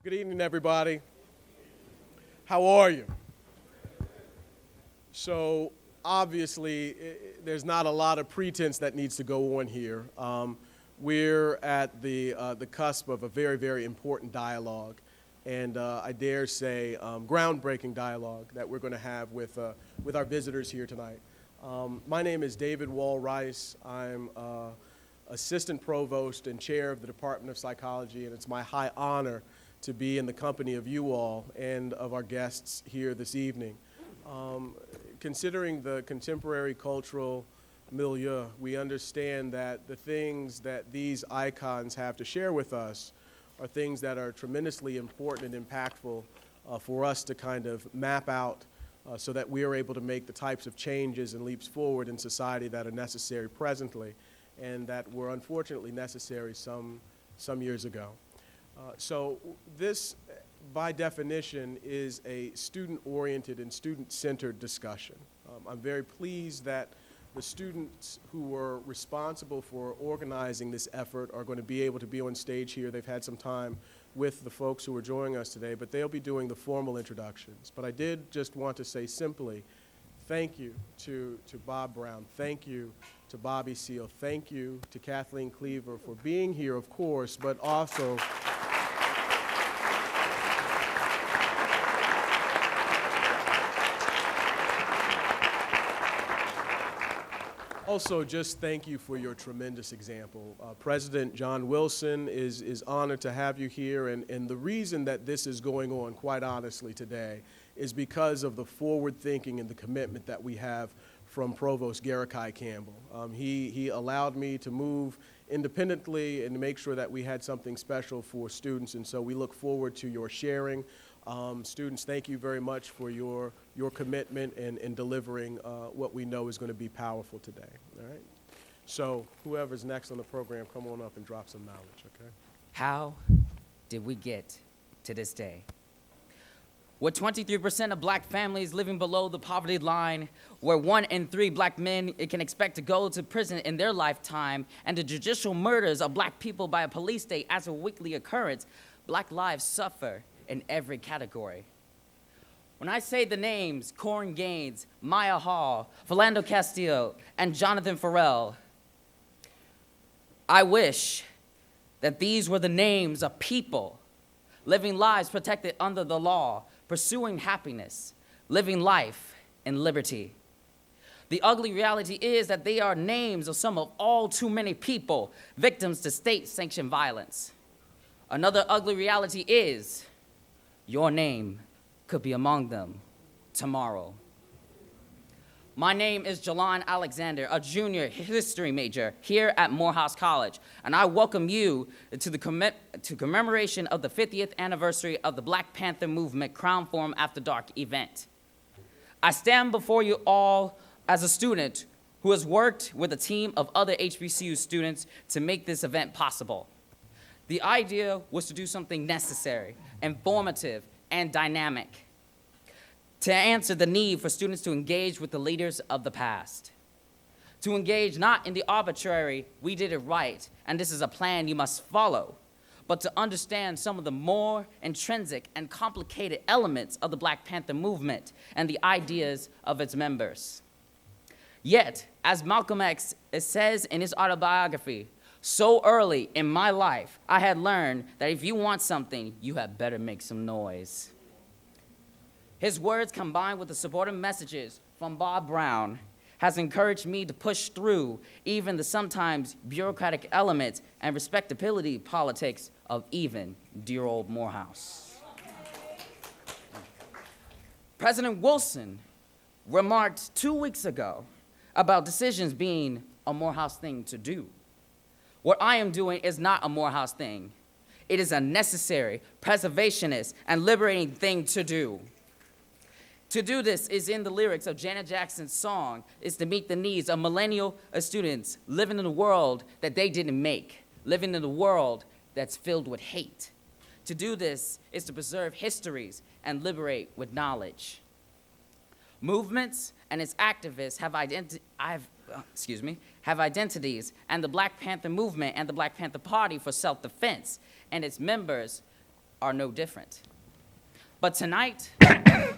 Good evening, everybody. How are you? So, obviously, there's not a lot of pretense that needs to go on here. We're at the cusp of a very, very important dialogue, and I dare say groundbreaking dialogue that we're going to have with our visitors here tonight. My name is David Wall Rice. I'm Assistant Provost and Chair of the Department of Psychology, and it's my high honor to be in the company of you all and of our guests here this evening. Considering the contemporary cultural milieu, we understand that the things that these icons have to share with us are things that are tremendously important and impactful for us to kind of map out so that we are able to make the types of changes and leaps forward in society that are necessary presently and that were unfortunately necessary some years ago. So this, by definition, is a student-oriented and student-centered discussion. I'm very pleased that the students who were responsible for organizing this effort are going to be able to be on stage here. They've had some time with the folks who are joining us today, but they'll be doing the formal introductions. But I did just want to say simply, thank you to Bob Brown, thank you to Bobby Seale, thank you to Kathleen Cleaver for being here, of course, but also just thank you for your tremendous example. President John Wilson is honored to have you here, and the reason that this is going on, quite honestly, today is because of the forward thinking and the commitment that we have from Provost Garakai Campbell. He allowed me to move independently and to make sure that we had something special for students, and so we look forward to your sharing. Students, thank you very much for your commitment in delivering what we know is going to be powerful today. All right? So whoever's next on the program, come on up and drop some knowledge, okay? How did we get to this day? With 23% of black families living below the poverty line, where 1 in 3 black men can expect to go to prison in their lifetime, and the judicial murders of black people by a police state as a weekly occurrence, black lives suffer in every category. When I say the names Corin Gaines, Maya Hall, Philando Castillo, and Jonathan Farrell, I wish that these were the names of people living lives protected under the law, pursuing happiness, living life in liberty. The ugly reality is that they are names of some of all too many people, victims to state-sanctioned violence. Another ugly reality is your name could be among them tomorrow. My name is Jalan Alexander, a junior history major here at Morehouse College, and I welcome you to the commemoration of the 50th anniversary of the Black Panther Movement Crown Forum After Dark event. I stand before you all as a student who has worked with a team of other HBCU students to make this event possible. The idea was to do something necessary, informative, and dynamic, to answer the need for students to engage with the leaders of the past. To engage not in the arbitrary, we did it right, and this is a plan you must follow, but to understand some of the more intrinsic and complicated elements of the Black Panther movement and the ideas of its members. Yet, as Malcolm X says in his autobiography, so early in my life, I had learned that if you want something, you had better make some noise. His words, combined with the supportive messages from Bob Brown, has encouraged me to push through even the sometimes bureaucratic elements and respectability politics of even dear old Morehouse. President Wilson remarked 2 weeks ago about decisions being a Morehouse thing to do. What I am doing is not a Morehouse thing. It is a necessary, preservationist, and liberating thing to do. To do this is in the lyrics of Janet Jackson's song, is to meet the needs of millennial students living in a world that they didn't make, living in a world that's filled with hate. To do this is to preserve histories and liberate with knowledge. Movements and its activists have identities, and the Black Panther movement and the Black Panther Party for self-defense and its members are no different. But tonight,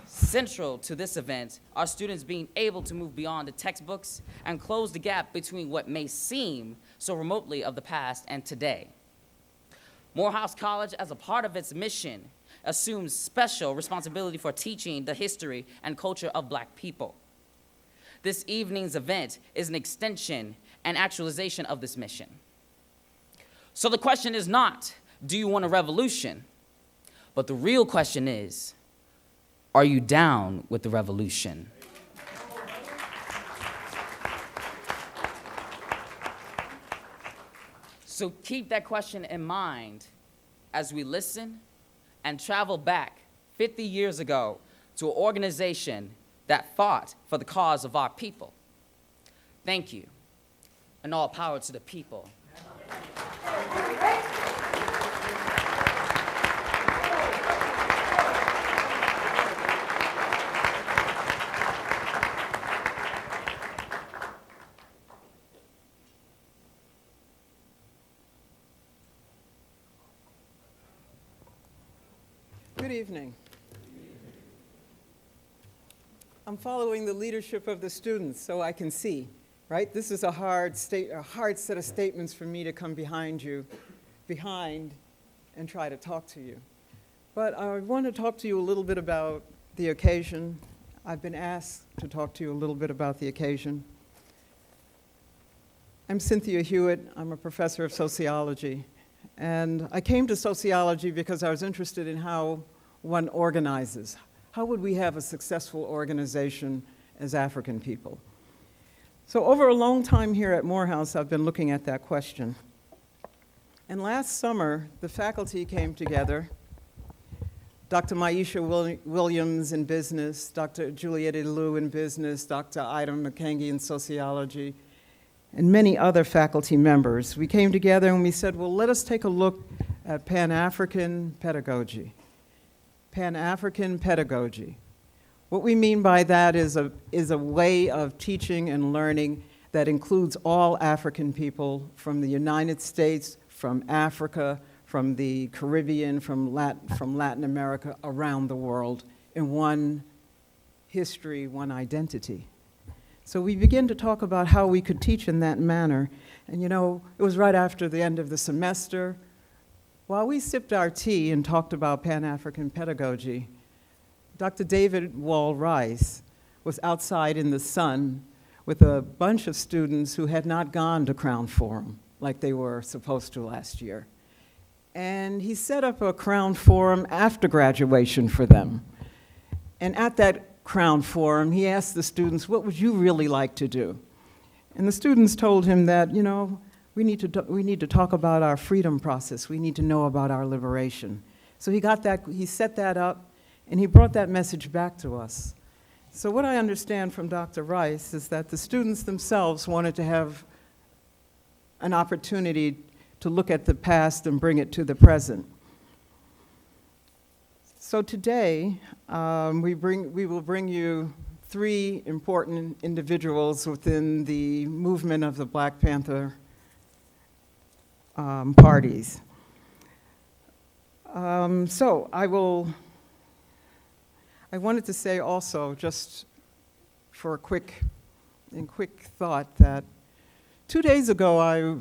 central to this event are students being able to move beyond the textbooks and close the gap between what may seem so remotely of the past and today. Morehouse College, as a part of its mission, assumes special responsibility for teaching the history and culture of Black people. This evening's event is an extension and actualization of this mission. So the question is not, do you want a revolution? But the real question is, are you down with the revolution? So keep that question in mind as we listen and travel back 50 years ago to an organization that fought for the cause of our people. Thank you, and all power to the people. Good evening. I'm following the leadership of the students so I can see, right? This is a hard set of statements for me to come behind and try to talk to you. But I want to talk to you a little bit about the occasion. I've been asked to talk to you a little bit about the occasion. I'm Cynthia Hewitt. I'm a professor of sociology. And I came to sociology because I was interested in how one organizes. How would we have a successful organization as African people? So over a long time here at Morehouse, I've been looking at that question. And last summer, the faculty came together. Dr. Maisha Williams in business, Dr. Juliette Liu in business, Dr. Ida McKengie in sociology, and many other faculty members. We came together and we said, well, let us take a look at Pan-African pedagogy. Pan-African pedagogy. What we mean by that is a way of teaching and learning that includes all African people from the United States, from Africa, from the Caribbean, from Latin America, around the world, in one history, one identity. So we began to talk about how we could teach in that manner. And you know, it was right after the end of the semester. While we sipped our tea and talked about Pan-African pedagogy, Dr. David Wall Rice was outside in the sun with a bunch of students who had not gone to Crown Forum like they were supposed to last year. And he set up a Crown Forum after graduation for them. And at that Crown Forum, he asked the students, what would you really like to do? And the students told him that, you know, we need to talk about our freedom process. We need to know about our liberation. So he set that up, and he brought that message back to us. So what I understand from Dr. Rice is that the students themselves wanted to have an opportunity to look at the past and bring it to the present. So today, we will bring you three important individuals within the movement of the Black Panther parties. So I wanted to say also, just for a quick thought, that 2 days ago,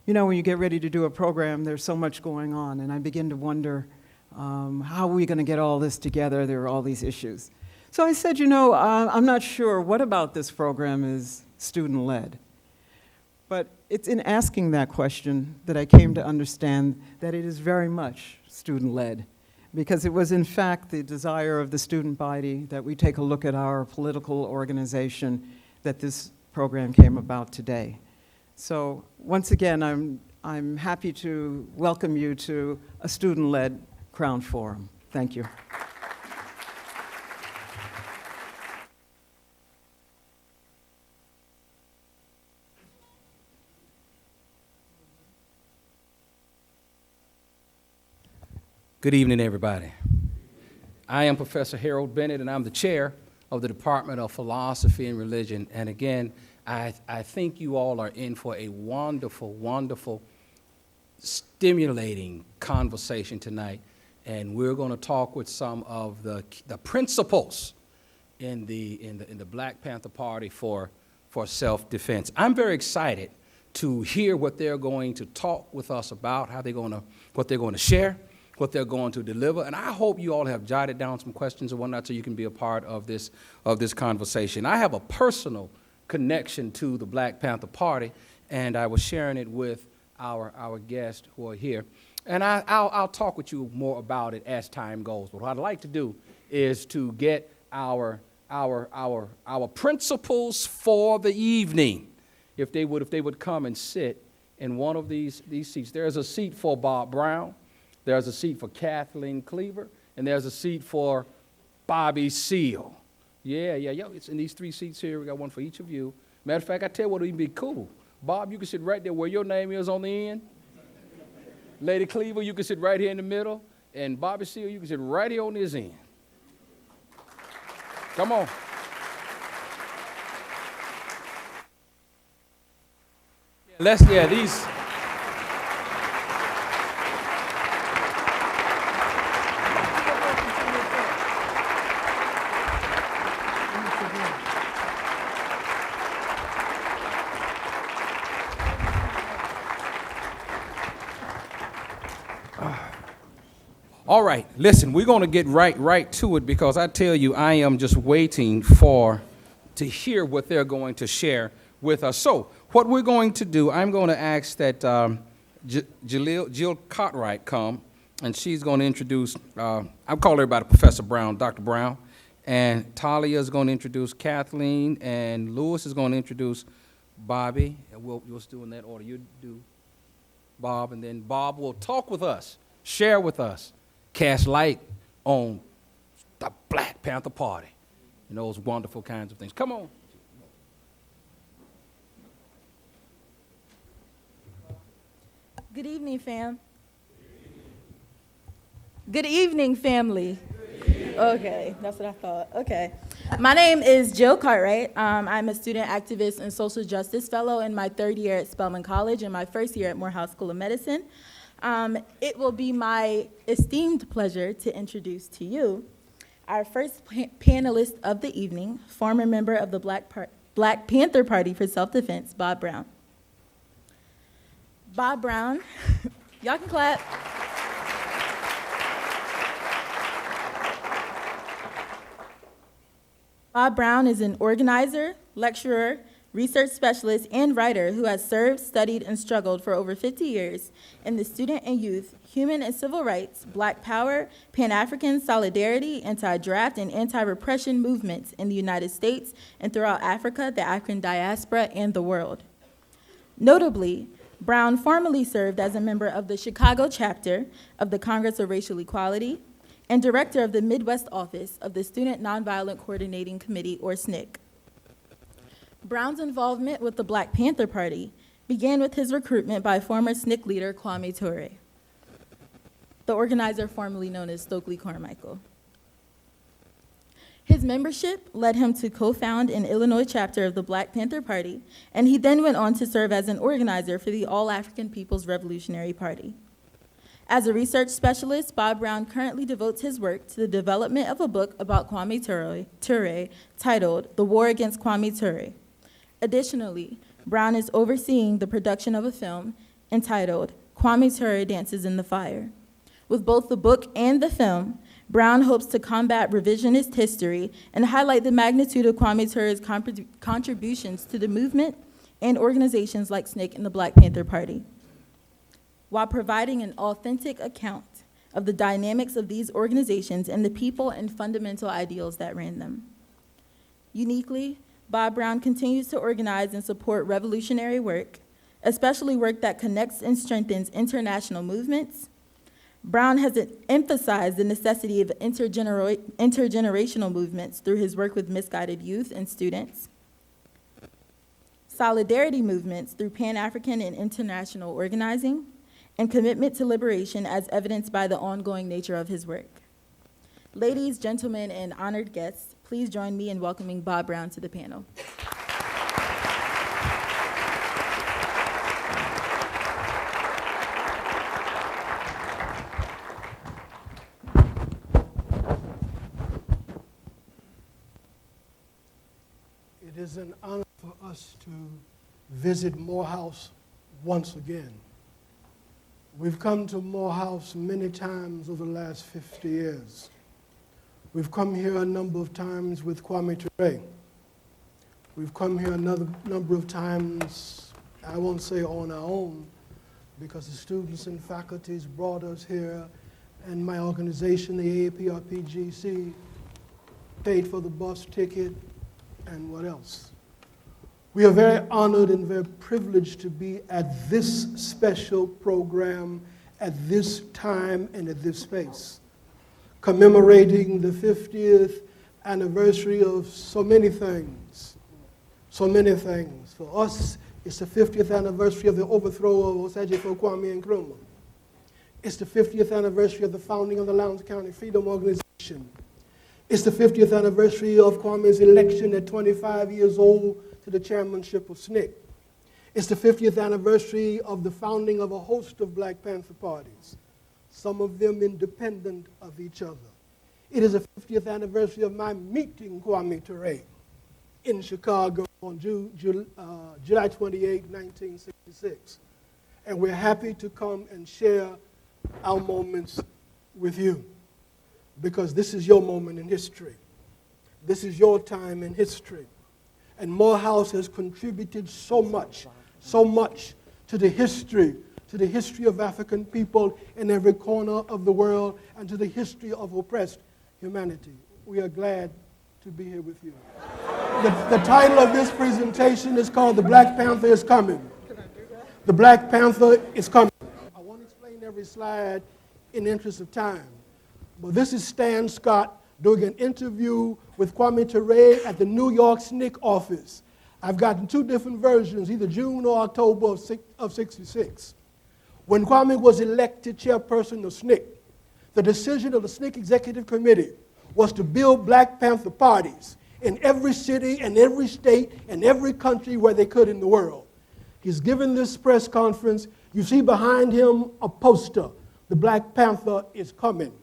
you know, when you get ready to do a program, there's so much going on, and I begin to wonder, how are we going to get all this together? There are all these issues. So I said, you know, I'm not sure what about this program is student-led. But it's in asking that question that I came to understand that it is very much student-led, because it was in fact the desire of the student body that we take a look at our political organization that this program came about today. So once again, I'm happy to welcome you to a student-led Crown Forum. Thank you. Good evening, everybody. I am Professor Harold Bennett, and I'm the chair of the Department of Philosophy and Religion. And again, I think you all are in for a wonderful, wonderful, stimulating conversation tonight. and we're going to talk with some of the principals in the Black Panther Party for self-defense. I'm very excited to hear what they're going to talk with us about, what they're going to share, what they're going to deliver, and I hope you all have jotted down some questions and whatnot so you can be a part of this conversation. I have a personal connection to the Black Panther Party, and I was sharing it with our guests who are here. And I'll talk with you more about it as time goes. But what I'd like to do is to get our principals for the evening, if they would come and sit in one of these seats. There's a seat for Bob Brown, there's a seat for Kathleen Cleaver, and there's a seat for Bobby Seale. Yeah, it's in these 3 seats here. We got one for each of you. Matter of fact, I tell you what would even be cool. Bob, you can sit right there where your name is on the end. Lady Cleaver, you can sit right here in the middle. And Bobby Seale, you can sit right here on his end. Come on. These. All right, listen, we're going to get right to it because I tell you, I am just waiting to hear what they're going to share with us. So what we're going to do, I'm going to ask that Jill Cartwright come, and she's going to introduce, I'll call everybody Professor Brown, Dr. Brown, and Talia is going to introduce Kathleen, and Lewis is going to introduce Bobby, and we'll just do in that order. You do Bob, and then Bob will talk with us, share with us, cast light on the Black Panther Party and those wonderful kinds of things. Come on. Good evening, fam. Good evening, family. Okay, that's what I thought. Okay. My name is Jill Cartwright. I'm a student activist and social justice fellow in my 3rd year at Spelman College and my 1st year at Morehouse School of Medicine. It will be my esteemed pleasure to introduce to you our first panelist of the evening, former member of the Black Panther Party for Self-Defense, Bob Brown. Bob Brown, y'all can clap. Bob Brown is an organizer, lecturer, research specialist, and writer who has served, studied, and struggled for over 50 years in the student and youth, human and civil rights, Black power, Pan-African solidarity, anti-draft, and anti-repression movements in the United States and throughout Africa, the African diaspora, and the world. Notably, Brown formerly served as a member of the Chicago chapter of the Congress of Racial Equality and director of the Midwest office of the Student Nonviolent Coordinating Committee, or SNCC. Brown's involvement with the Black Panther Party began with his recruitment by former SNCC leader Kwame Ture, the organizer formerly known as Stokely Carmichael. His membership led him to co-found an Illinois chapter of the Black Panther Party, and he then went on to serve as an organizer for the All-African People's Revolutionary Party. As a research specialist, Bob Brown currently devotes his work to the development of a book about Kwame Ture titled The War Against Kwame Ture. Additionally, Brown is overseeing the production of a film entitled Kwame Ture Dances in the Fire. With both the book and the film, Brown hopes to combat revisionist history and highlight the magnitude of Kwame Ture's contributions to the movement and organizations like SNCC and the Black Panther Party, while providing an authentic account of the dynamics of these organizations and the people and fundamental ideals that ran them. Uniquely, Bob Brown continues to organize and support revolutionary work, especially work that connects and strengthens international movements. Brown has emphasized the necessity of intergenerational movements through his work with misguided youth and students, solidarity movements through Pan-African and international organizing, and commitment to liberation as evidenced by the ongoing nature of his work. Ladies, gentlemen, and honored guests, please join me in welcoming Bob Brown to the panel. It is an honor for us to visit Morehouse once again. We've come to Morehouse many times over the last 50 years. We've come here a number of times with Kwame Ture. We've come here another number of times, I won't say on our own, because the students and faculties brought us here, and my organization, the AAPRPGC, paid for the bus ticket and what else. We are very honored and very privileged to be at this special program at this time and at this space, commemorating the 50th anniversary of so many things. So many things. For us, it's the 50th anniversary of the overthrow of Osagefo Kwame Nkrumah. It's the 50th anniversary of the founding of the Lowndes County Freedom Organization. It's the 50th anniversary of Kwame's election at 25 years old to the chairmanship of SNCC. It's the 50th anniversary of the founding of a host of Black Panther parties, some of them independent of each other. It is the 50th anniversary of my meeting Kwame Ture in Chicago on July 28, 1966. And we're happy to come and share our moments with you, because this is your moment in history. This is your time in history. And Morehouse has contributed so much to the history of African people in every corner of the world and to the history of oppressed humanity. We are glad to be here with you. The title of this presentation is called The Black Panther is Coming. The Black Panther is coming. I won't explain every slide in the interest of time, but this is Stan Scott doing an interview with Kwame Ture at the New York SNCC office. I've gotten two different versions, either June or October of 66. When Kwame was elected chairperson of SNCC, the decision of the SNCC Executive Committee was to build Black Panther parties in every city and every state and every country where they could in the world. He's given this press conference. You see behind him a poster. The Black Panther is coming.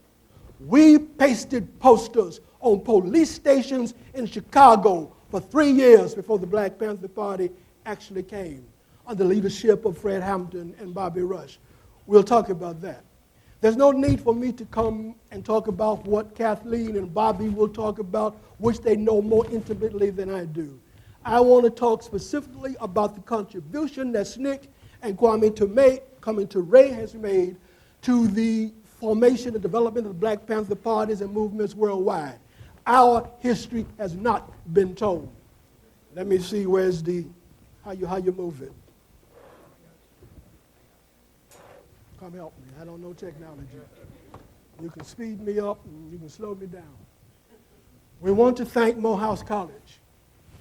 We pasted posters on police stations in Chicago for 3 years before the Black Panther Party actually came, under the leadership of Fred Hampton and Bobby Rush. We'll talk about that. There's no need for me to come and talk about what Kathleen and Bobby will talk about, which they know more intimately than I do. I want to talk specifically about the contribution that SNCC and Kwame Ture has made to the formation and development of the Black Panther parties and movements worldwide. Our history has not been told. Let me see, where's how you move it? Come help me. I don't know technology. You can speed me up and you can slow me down. We want to thank Morehouse College.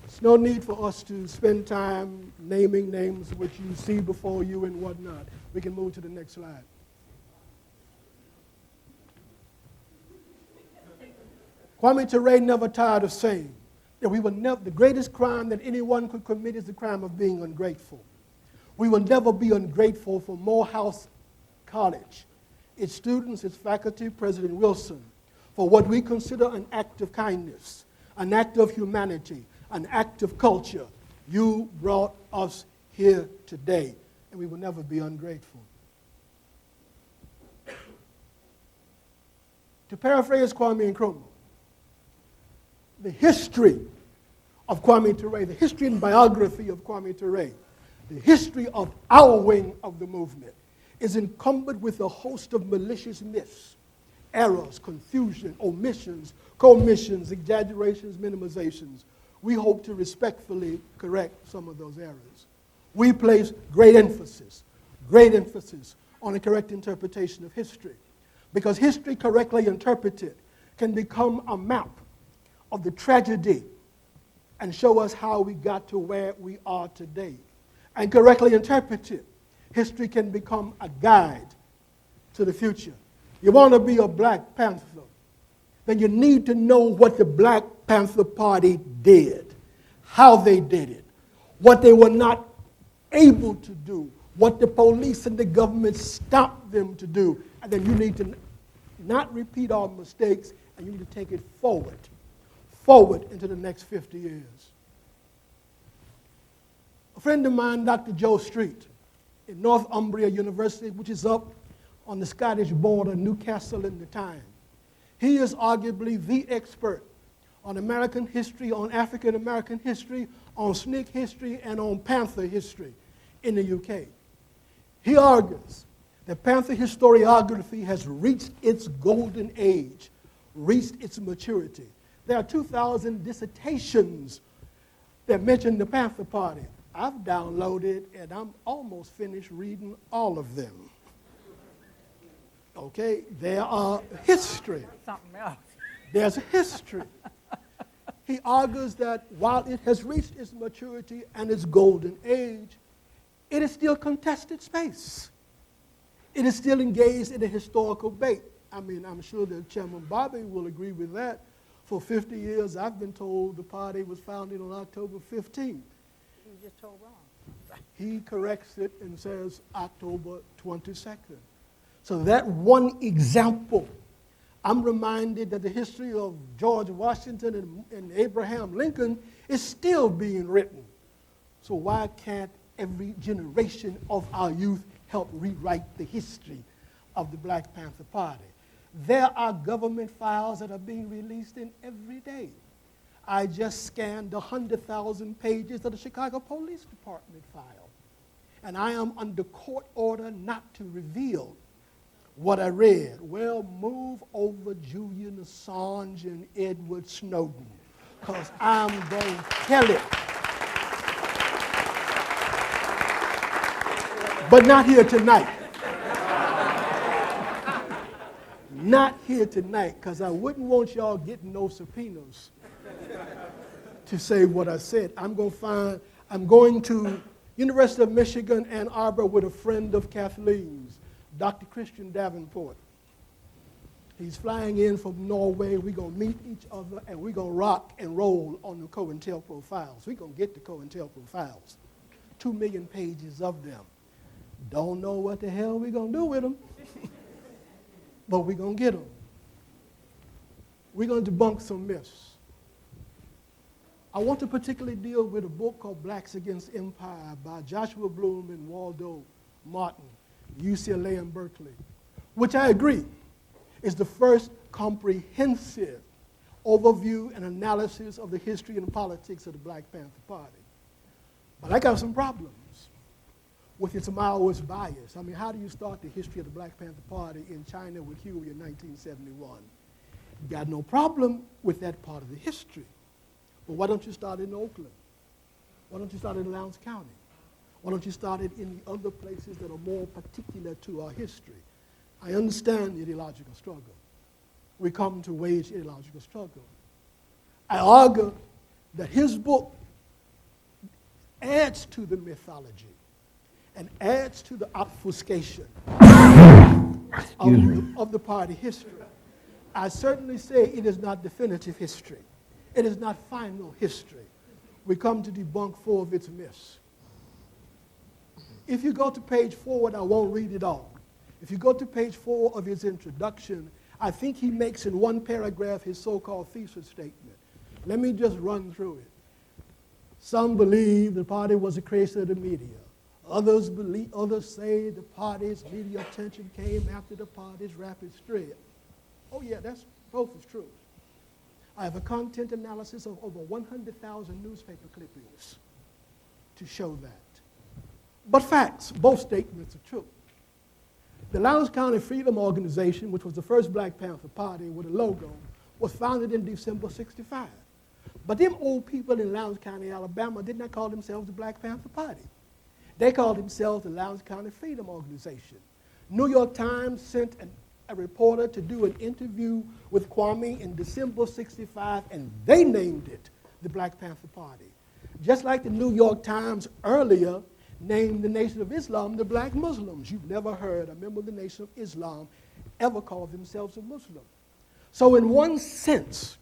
There's no need for us to spend time naming names which you see before you and whatnot. We can move to the next slide. Kwame Ture never tired of saying that the greatest crime that anyone could commit is the crime of being ungrateful. We will never be ungrateful for Morehouse College, its students, its faculty, President Wilson, for what we consider an act of kindness, an act of humanity, an act of culture. You brought us here today, and we will never be ungrateful. To paraphrase Kwame Nkrumah, the history of Kwame Ture, the history and biography of Kwame Ture, the history of our wing of the movement is encumbered with a host of malicious myths, errors, confusion, omissions, commissions, exaggerations, minimizations. We hope to respectfully correct some of those errors. We place great emphasis on a correct interpretation of history, because history correctly interpreted can become a map of the tragedy and show us how we got to where we are today. And correctly interpreted, history can become a guide to the future. You want to be a Black Panther, then you need to know what the Black Panther Party did, how they did it, what they were not able to do, what the police and the government stopped them to do. And then you need to not repeat our mistakes, and you need to take it forward into the next 50 years. A friend of mine, Dr. Joe Street, in Northumbria University, which is up on the Scottish border, Newcastle in the time. He is arguably the expert on American history, on African American history, on snake history, and on Panther history in the UK. He argues that Panther historiography has reached its golden age, reached its maturity. There are 2,000 dissertations that mention the Panther Party. I've downloaded and I'm almost finished reading all of them. Okay, there are history. Something else. There's a history. He argues that while it has reached its maturity and its golden age, it is still contested space. It is still engaged in a historical debate. I mean, I'm sure that Chairman Bobby will agree with that. For 50 years, I've been told the party was founded on October 15th. You just told wrong. He corrects it and says October 22nd. So that one example, I'm reminded that the history of George Washington and Abraham Lincoln is still being written. So why can't every generation of our youth help rewrite the history of the Black Panther Party? There are government files that are being released in every day. I just scanned 100,000 pages of the Chicago Police Department file, and I am under court order not to reveal what I read. Well, move over Julian Assange and Edward Snowden, because I'm going to tell it. But not here tonight. Not here tonight, because I wouldn't want y'all getting no subpoenas to say what I said. I'm going to University of Michigan, Ann Arbor, with a friend of Kathleen's, Dr. Christian Davenport. He's flying in from Norway. We're going to meet each other, and we're going to rock and roll on the COINTELPRO files. We're going to get the COINTELPRO files, 2 million pages of them. Don't know what the hell we're going to do with them, but we're going to get them. We're going to debunk some myths. I want to particularly deal with a book called Blacks Against Empire by Joshua Bloom and Waldo Martin, UCLA and Berkeley, which I agree is the first comprehensive overview and analysis of the history and politics of the Black Panther Party. But I got some problems with its Maoist bias. I mean, how do you start the history of the Black Panther Party in China with Huey in 1971? Got no problem with that part of the history. But why don't you start in Oakland? Why don't you start in Lowndes County? Why don't you start it in the other places that are more particular to our history? I understand the ideological struggle. We come to wage ideological struggle. I argue that his book adds to the mythology and adds to the obfuscation of the party history. I certainly say it is not definitive history. It is not final history. We come to debunk 4 of its myths. If you go to page 4, and I won't read it all. If you go to page 4 of his introduction, I think he makes in one paragraph his so-called thesis statement. Let me just run through it. Some believe the party was a creation of the media. Others say the party's media attention came after the party's rapid spread. Oh yeah, that's both is true. I have a content analysis of over 100,000 newspaper clippings to show that. But facts, both statements are true. The Lowndes County Freedom Organization, which was the first Black Panther Party with a logo, was founded in December '65. But them old people in Lowndes County, Alabama, did not call themselves the Black Panther Party. They called themselves the Lowndes County Freedom Organization. New York Times sent a reporter to do an interview with Kwame in December '65, and they named it the Black Panther Party. Just like the New York Times earlier named the Nation of Islam the Black Muslims. You've never heard a member of the Nation of Islam ever call themselves a Muslim. So in one sense,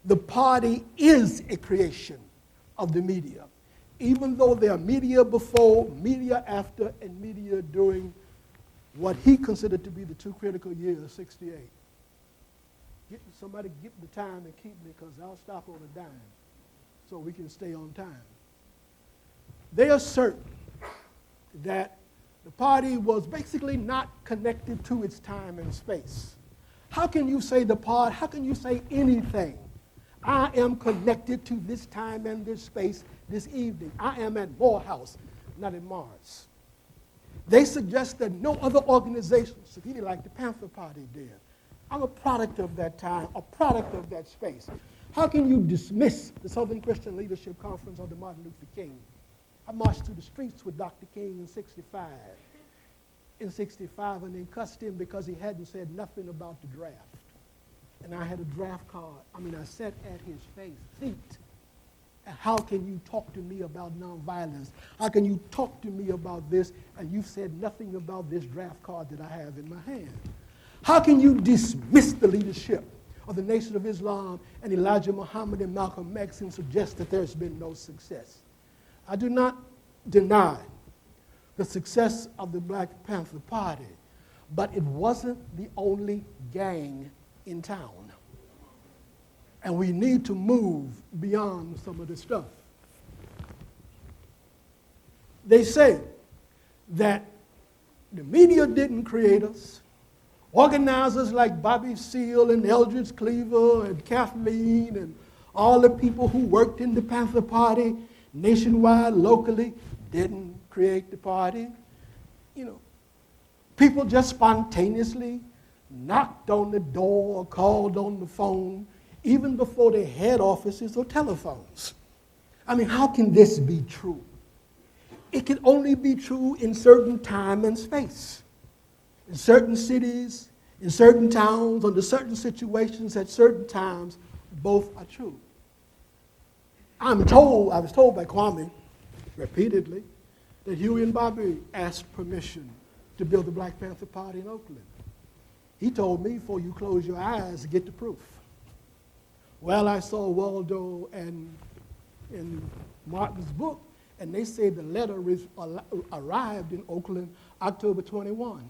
the party is a creation of the media, even though there are media before, media after, and media during what he considered to be the 2 critical years, '68. Somebody get the time and keep me, because I'll stop on a dime so we can stay on time. They assert that the party was basically not connected to its time and space. How can you say the party, how can you say anything? I am connected to this time and this space this evening. I am at Morehouse, not at Mars. They suggest that no other organization succeeded like the Panther Party did. I'm a product of that time, a product of that space. How can you dismiss the Southern Christian Leadership Conference under Martin Luther King? I marched through the streets with Dr. King in 65. In 65, and then cussed him because he hadn't said nothing about the draft. And I had a draft card. I sat at his feet. And how can you talk to me about nonviolence? How can you talk to me about this, and you've said nothing about this draft card that I have in my hand? How can you dismiss the leadership of the Nation of Islam and Elijah Muhammad and Malcolm X and suggest that there's been no success? I do not deny the success of the Black Panther Party, but it wasn't the only gang in town. And we need to move beyond some of this stuff. They say that the media didn't create us. Organizers like Bobby Seale and Eldridge Cleaver and Kathleen and all the people who worked in the Panther Party nationwide, locally, didn't create the party. People just spontaneously knocked on the door or called on the phone even before they had offices or telephones. How can this be true? It can only be true in certain time and space. In certain cities, in certain towns, under certain situations, at certain times, both are true. I was told by Kwame repeatedly that Huey and Bobby asked permission to build the Black Panther Party in Oakland. He told me, before you close your eyes, get the proof. Well, I saw Waldo and in Martin's book, and they say the letter arrived in Oakland October 21.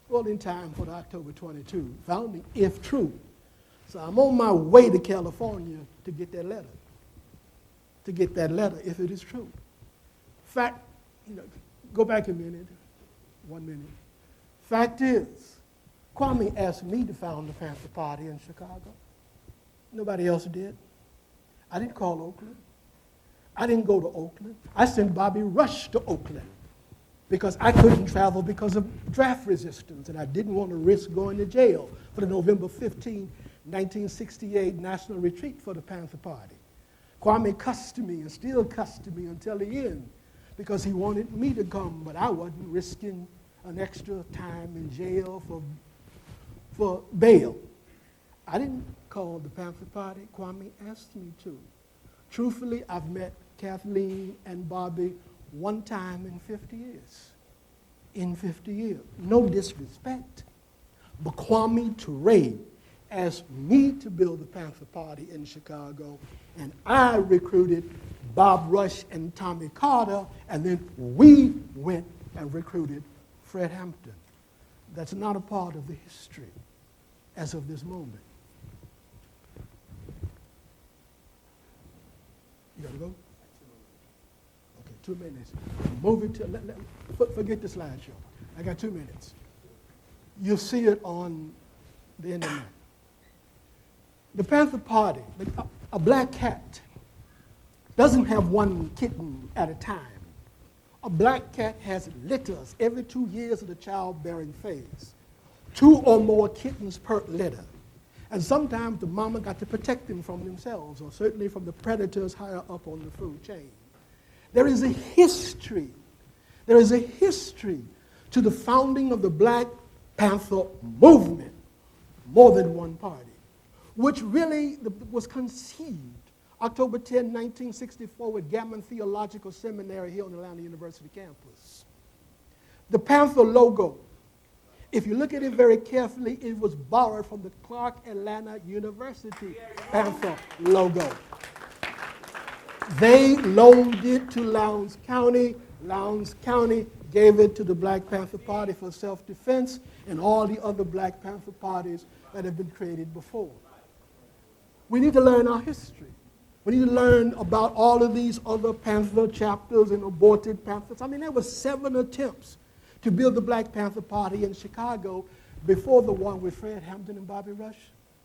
Well, in time for the October 22 founding, if true. So I'm on my way to California to get that letter, if it is true. Fact, go back a minute, 1 minute. Fact is, Kwame asked me to found the Panther Party in Chicago. Nobody else did. I didn't call Oakland. I didn't go to Oakland. I sent Bobby Rush to Oakland because I couldn't travel because of draft resistance, and I didn't want to risk going to jail for the November 15, 1968 national retreat for the Panther Party. Kwame cussed me and still cussed me until the end because he wanted me to come, but I wasn't risking an extra time in jail for bail. I didn't call the Panther Party. Kwame asked me to. Truthfully, I've met Kathleen and Bobby one time in 50 years. In 50 years. No disrespect. But Kwame Ture asked me to build the Panther Party in Chicago, and I recruited Bob Rush and Tommy Carter, and then we went and recruited Fred Hampton. That's not a part of the history as of this moment. You gotta go? Okay, 2 minutes. Move it to, forget the slideshow. I got 2 minutes. You'll see it on the internet. The Panther Party, a black cat, doesn't have one kitten at a time. A black cat has litters every 2 years of the childbearing phase. 2 or more kittens per litter. And sometimes the mama got to protect them from themselves, or certainly from the predators higher up on the food chain. There is a history. There is a history to the founding of the Black Panther movement, more than one party, which really was conceived October 10, 1964, with Gammon Theological Seminary here on the Atlanta University campus. The Panther logo, if you look at it very carefully, it was borrowed from the Clark Atlanta University Panther logo. They loaned it to Lowndes County. Lowndes County gave it to the Black Panther Party for self-defense and all the other Black Panther parties that have been created before. We need to learn our history. We need to learn about all of these other Panther chapters and aborted Panthers. I mean, there were 7 attempts to build the Black Panther Party in Chicago before the one with Fred Hampton and Bobby Rush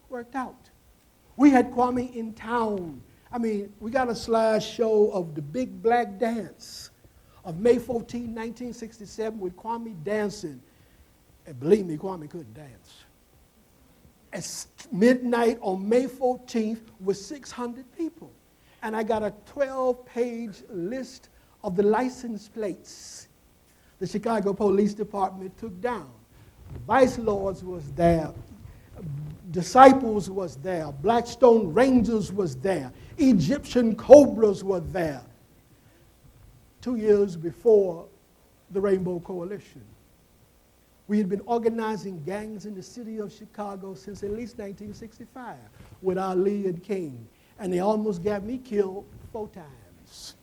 worked out. We had Kwame in town. I mean, we got a slideshow of the big black dance of May 14, 1967, with Kwame dancing. And believe me, Kwame couldn't dance. At midnight on May 14th with 600 people. And I got a 12-page list of the license plates the Chicago Police Department took down. Vice Lords was there. Disciples was there. Blackstone Rangers was there. Egyptian Cobras were there. 2 years before the Rainbow Coalition. We had been organizing gangs in the city of Chicago since at least 1965 with Ali and King. And they almost got me killed 4 times.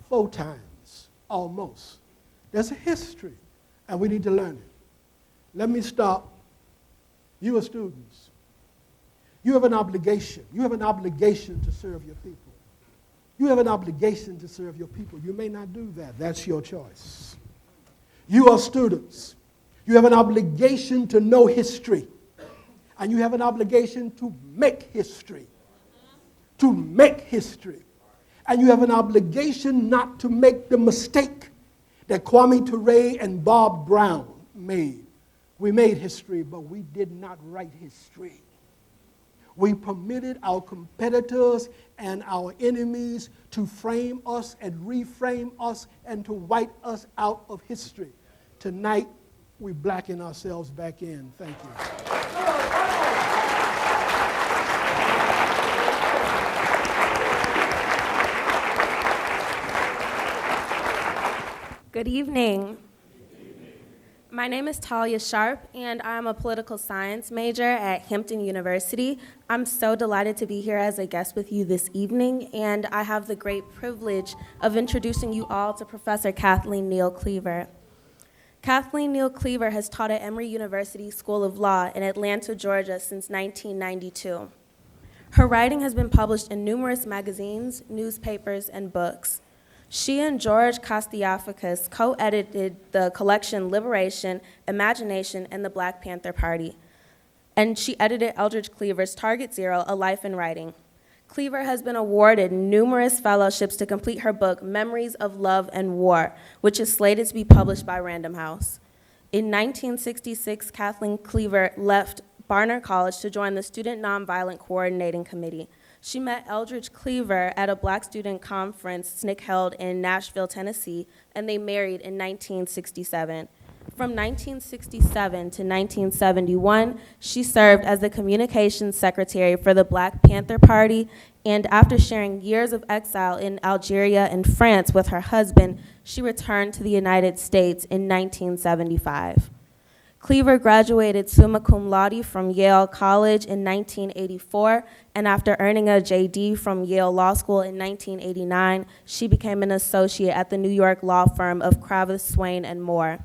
4 times, almost. There's a history, and we need to learn it. Let me stop. You are students. You have an obligation. You have an obligation to serve your people. You have an obligation to serve your people. You may not do that. That's your choice. You are students. You have an obligation to know history. And you have an obligation to make history. To make history. And you have an obligation not to make the mistake that Kwame Ture and Bob Brown made. We made history, but we did not write history. We permitted our competitors and our enemies to frame us and reframe us and to write us out of history. Tonight, we blacken ourselves back in. Thank you. Good evening. My name is Talia Sharp, and I'm a political science major at Hampton University. I'm so delighted to be here as a guest with you this evening, and I have the great privilege of introducing you all to Professor Kathleen Neal Cleaver. Kathleen Neal Cleaver has taught at Emory University School of Law in Atlanta, Georgia since 1992. Her writing has been published in numerous magazines, newspapers, and books. She and George Kostiafakis co-edited the collection Liberation, Imagination, and the Black Panther Party. And she edited Eldridge Cleaver's Target Zero, A Life in Writing. Cleaver has been awarded numerous fellowships to complete her book, Memories of Love and War, which is slated to be published by Random House. In 1966, Kathleen Cleaver left Barnard College to join the Student Nonviolent Coordinating Committee. She met Eldridge Cleaver at a Black student conference SNCC held in Nashville, Tennessee, and they married in 1967. From 1967 to 1971, she served as the communications secretary for the Black Panther Party, and after sharing years of exile in Algeria and France with her husband, she returned to the United States in 1975. Cleaver graduated summa cum laude from Yale College in 1984, and after earning a JD from Yale Law School in 1989, she became an associate at the New York law firm of Kravis, Swain, and Moore.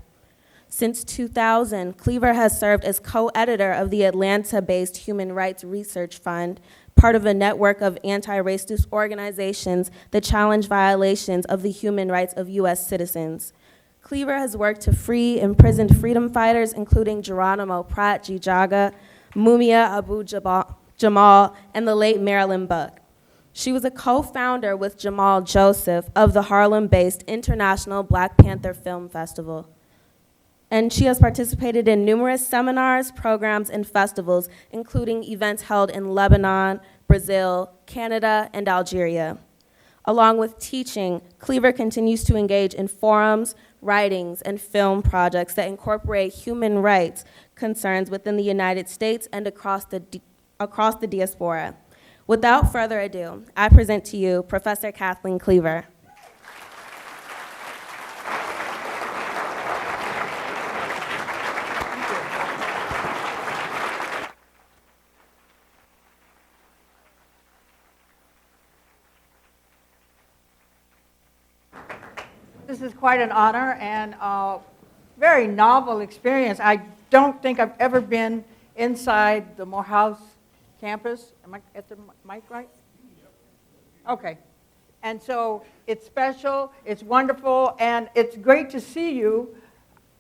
Since 2000, Cleaver has served as co-editor of the Atlanta-based Human Rights Research Fund, part of a network of anti-racist organizations that challenge violations of the human rights of U.S. citizens. Cleaver has worked to free imprisoned freedom fighters, including Geronimo Pratt Jijaga, Mumia Abu-Jamal, and the late Marilyn Buck. She was a co-founder with Jamal Joseph of the Harlem-based International Black Panther Film Festival. And she has participated in numerous seminars, programs, and festivals, including events held in Lebanon, Brazil, Canada, and Algeria. Along with teaching, Cleaver continues to engage in forums, writings, and film projects that incorporate human rights concerns within the United States and across the diaspora. Without further ado, I present to you Professor Kathleen Cleaver. This is quite an honor and a very novel experience. I don't think I've ever been inside the Morehouse campus. Am I at the mic right? Okay. And so it's special, it's wonderful, and it's great to see you.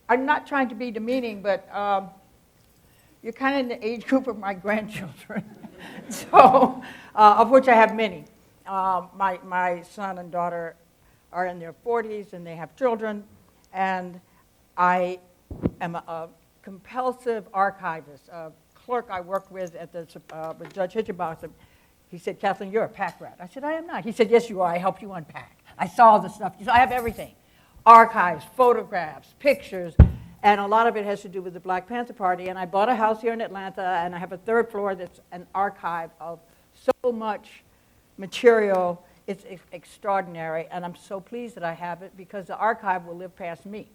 I'm not trying to be demeaning, but you're kind of in the age group of my grandchildren, so of which I have many. My son and daughter are in their 40s, and they have children, and I am a compulsive archivist. A clerk I worked with at with Judge Hitchenbotham, he said, Kathleen, you're a pack rat. I said, I am not. He said, yes, you are. I helped you unpack. I saw the stuff. I have everything. Archives, photographs, pictures, and a lot of it has to do with the Black Panther Party. And I bought a house here in Atlanta, and I have a third floor that's an archive of so much material. It's extraordinary, and I'm so pleased that I have it because the archive will live past me.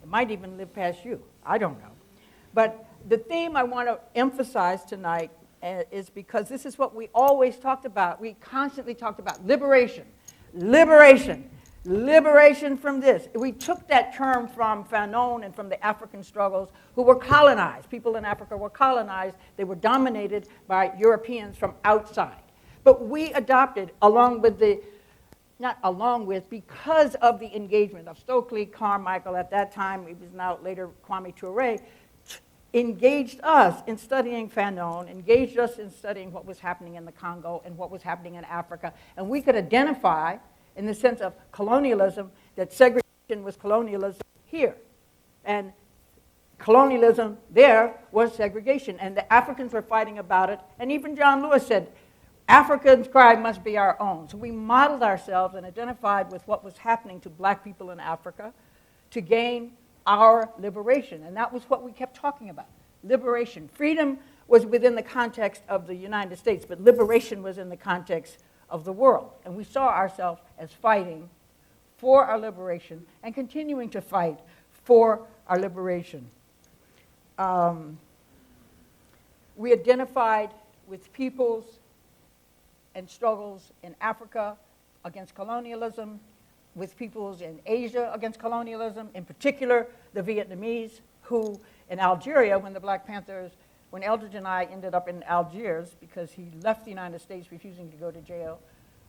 It might even live past you. I don't know. But the theme I want to emphasize tonight is because this is what we always talked about. We constantly talked about liberation, liberation, liberation from this. We took that term from Fanon and from the African struggles who were colonized. People in Africa were colonized. They were dominated by Europeans from outside. But we adopted, because of the engagement of Stokely Carmichael at that time, he was now later Kwame Ture, engaged us in studying Fanon, engaged us in studying what was happening in the Congo and what was happening in Africa. And we could identify, in the sense of colonialism, that segregation was colonialism here. And colonialism there was segregation. And the Africans were fighting about it. And even John Lewis said, Africans' cry must be our own. So we modeled ourselves and identified with what was happening to black people in Africa to gain our liberation. And that was what we kept talking about, liberation. Freedom was within the context of the United States, but liberation was in the context of the world. And we saw ourselves as fighting for our liberation and continuing to fight for our liberation. We identified with peoples and struggles in Africa against colonialism, with peoples in Asia against colonialism, in particular the Vietnamese, who in Algeria, when Eldridge and I ended up in Algiers because he left the United States refusing to go to jail,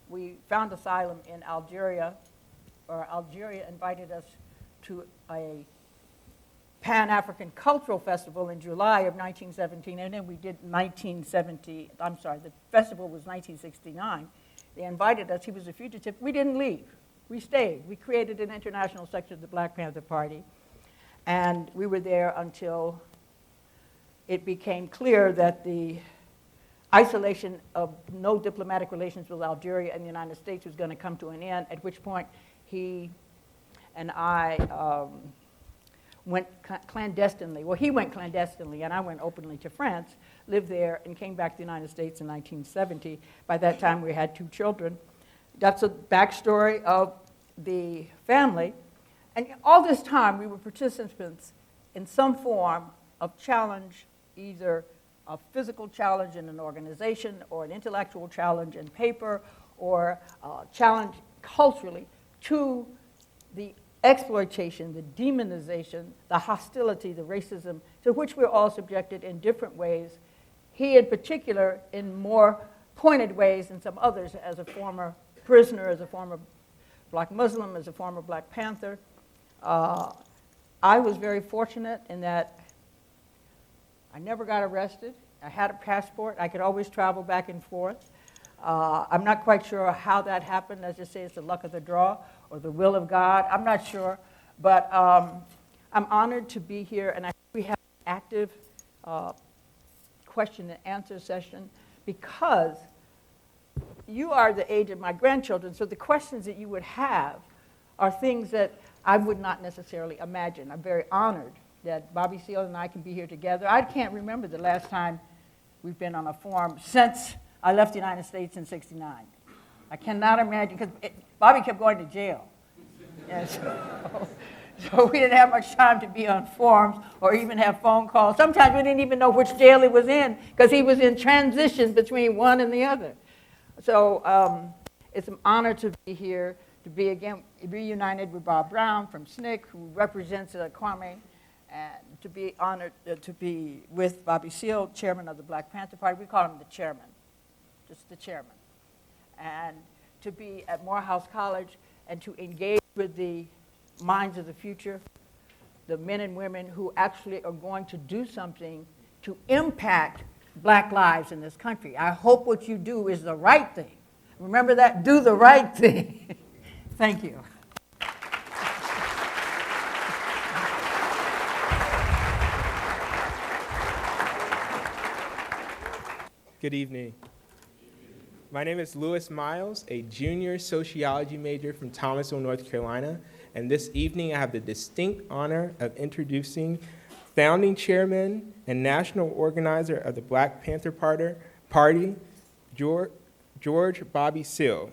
we found asylum in Algeria, or Algeria invited us to a Pan-African Cultural Festival in July of 1917, and then we did the festival was 1969. They invited us, he was a fugitive, we didn't leave. We stayed. We created an international section of the Black Panther Party, and we were there until it became clear that the isolation of no diplomatic relations with Algeria and the United States was going to come to an end, at which point he and I went clandestinely. Well, he went clandestinely, and I went openly to France, lived there, and came back to the United States in 1970. By that time, we had 2 children. That's a backstory of the family. And all this time, we were participants in some form of challenge, either a physical challenge in an organization or an intellectual challenge in paper or a challenge culturally to the exploitation, the demonization, the hostility, the racism to which we're all subjected in different ways. He in particular in more pointed ways than some others as a former prisoner, as a former black Muslim, as a former Black Panther. I was very fortunate in that I never got arrested. I had a passport. I could always travel back and forth. I'm not quite sure how that happened. Let's just say it's the luck of the draw or the will of God. I'm not sure. But I'm honored to be here, and I think we have an active question and answer session because you are the age of my grandchildren, so the questions that you would have are things that I would not necessarily imagine. I'm very honored that Bobby Seale and I can be here together. I can't remember the last time we've been on a forum since I left the United States in '69. I cannot imagine, because Bobby kept going to jail. And so we didn't have much time to be on forums or even have phone calls. Sometimes we didn't even know which jail he was in because he was in transition between one and the other. So it's an honor to be here, to be again reunited with Bob Brown from SNCC, who represents Kwame, and to be honored to be with Bobby Seale, chairman of the Black Panther Party. We call him the chairman, just the chairman. And to be at Morehouse College and to engage with the minds of the future, the men and women who actually are going to do something to impact Black lives in this country. I hope what you do is the right thing. Remember that, do the right thing. Thank you. Good evening. My name is Louis Miles, a junior sociology major from Thomasville, North Carolina, and this evening I have the distinct honor of introducing founding chairman and national organizer of the Black Panther Party, George Bobby Seale.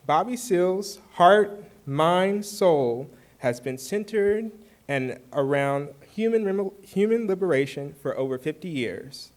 Bobby Seale's heart, mind, soul has been centered and around human liberation for over 50 years.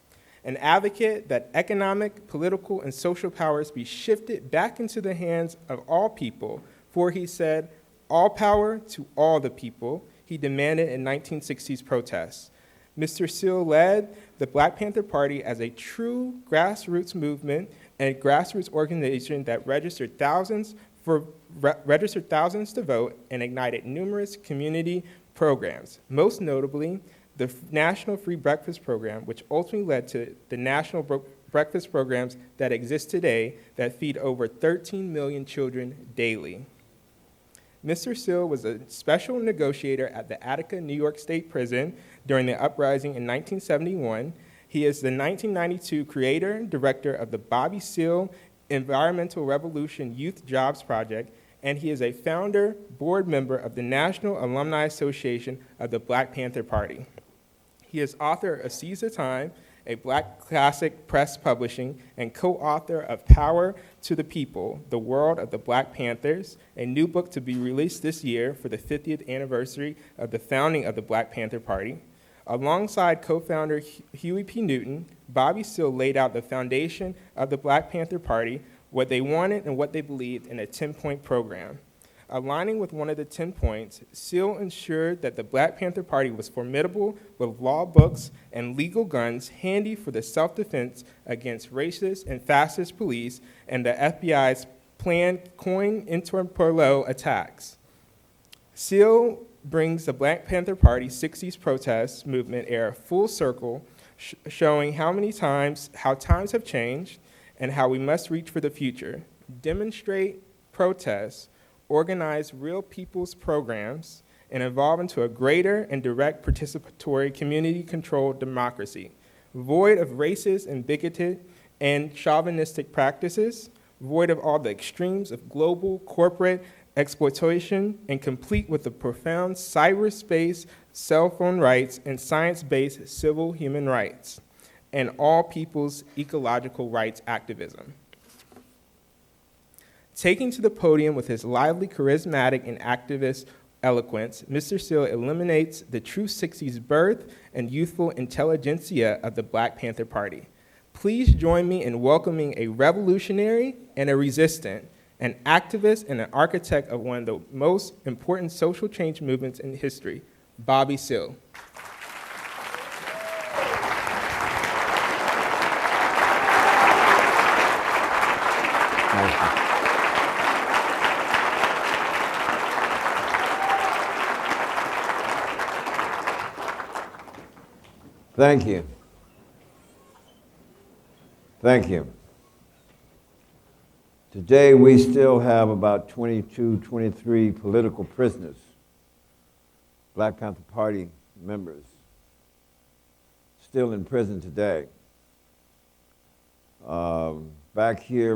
An advocate that economic, political, and social powers be shifted back into the hands of all people, for he said, all power to all the people, he demanded in 1960s protests. Mr. Seale led the Black Panther Party as a true grassroots movement and grassroots organization that registered thousands to vote and ignited numerous community programs, most notably the National Free Breakfast Program, which ultimately led to the national breakfast programs that exist today that feed over 13 million children daily. Mr. Seale was a special negotiator at the Attica, New York State Prison during the uprising in 1971. He is the 1992 creator and director of the Bobby Seale Environmental Revolution Youth Jobs Project, and he is a founder, board member of the National Alumni Association of the Black Panther Party. He is author of Seize the Time, a Black classic press publishing, and co-author of Power to the People, The World of the Black Panthers, a new book to be released this year for the 50th anniversary of the founding of the Black Panther Party. Alongside co-founder Huey P. Newton, Bobby Seale laid out the foundation of the Black Panther Party, what they wanted and what they believed in a 10-point program. Aligning with one of the 10 points, Seale ensured that the Black Panther Party was formidable with law books and legal guns handy for the self-defense against racist and fascist police and the FBI's planned Coin Interpolo attacks. Seale brings the Black Panther Party 60s protest movement era full circle, showing how times have changed and how we must reach for the future, demonstrate, protest, organize real people's programs, and evolve into a greater and direct participatory community-controlled democracy, void of racist and bigoted and chauvinistic practices, void of all the extremes of global corporate exploitation, and complete with the profound cyberspace, cell phone rights, and science-based civil human rights, and all people's ecological rights activism. Taking to the podium with his lively, charismatic, and activist eloquence, Mr. Seale illuminates the true 60s birth and youthful intelligentsia of the Black Panther Party. Please join me in welcoming a revolutionary and a resistant, an activist and an architect of one of the most important social change movements in history, Bobby Seale. Thank you. Thank you. Today we still have about 22, 23 political prisoners, Black Panther Party members, still in prison today. Back here,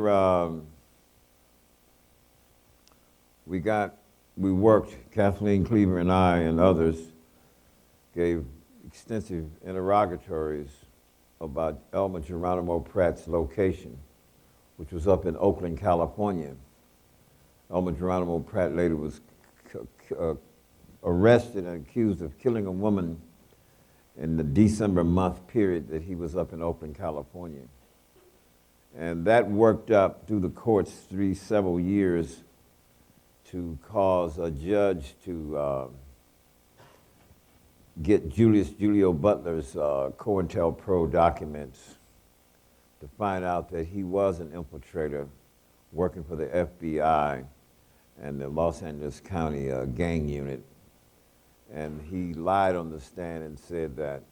we worked, Kathleen, Cleaver, and I, and others, gave extensive interrogatories about Elmer Geronimo Pratt's location, which was up in Oakland, California. Elmer Geronimo Pratt later was arrested and accused of killing a woman in the December month period that he was up in Oakland, California. And that worked up through the courts several years to cause a judge to get Julius Julio Butler's COINTELPRO documents to find out that he was an infiltrator working for the FBI and the Los Angeles County gang unit. And he lied on the stand and said that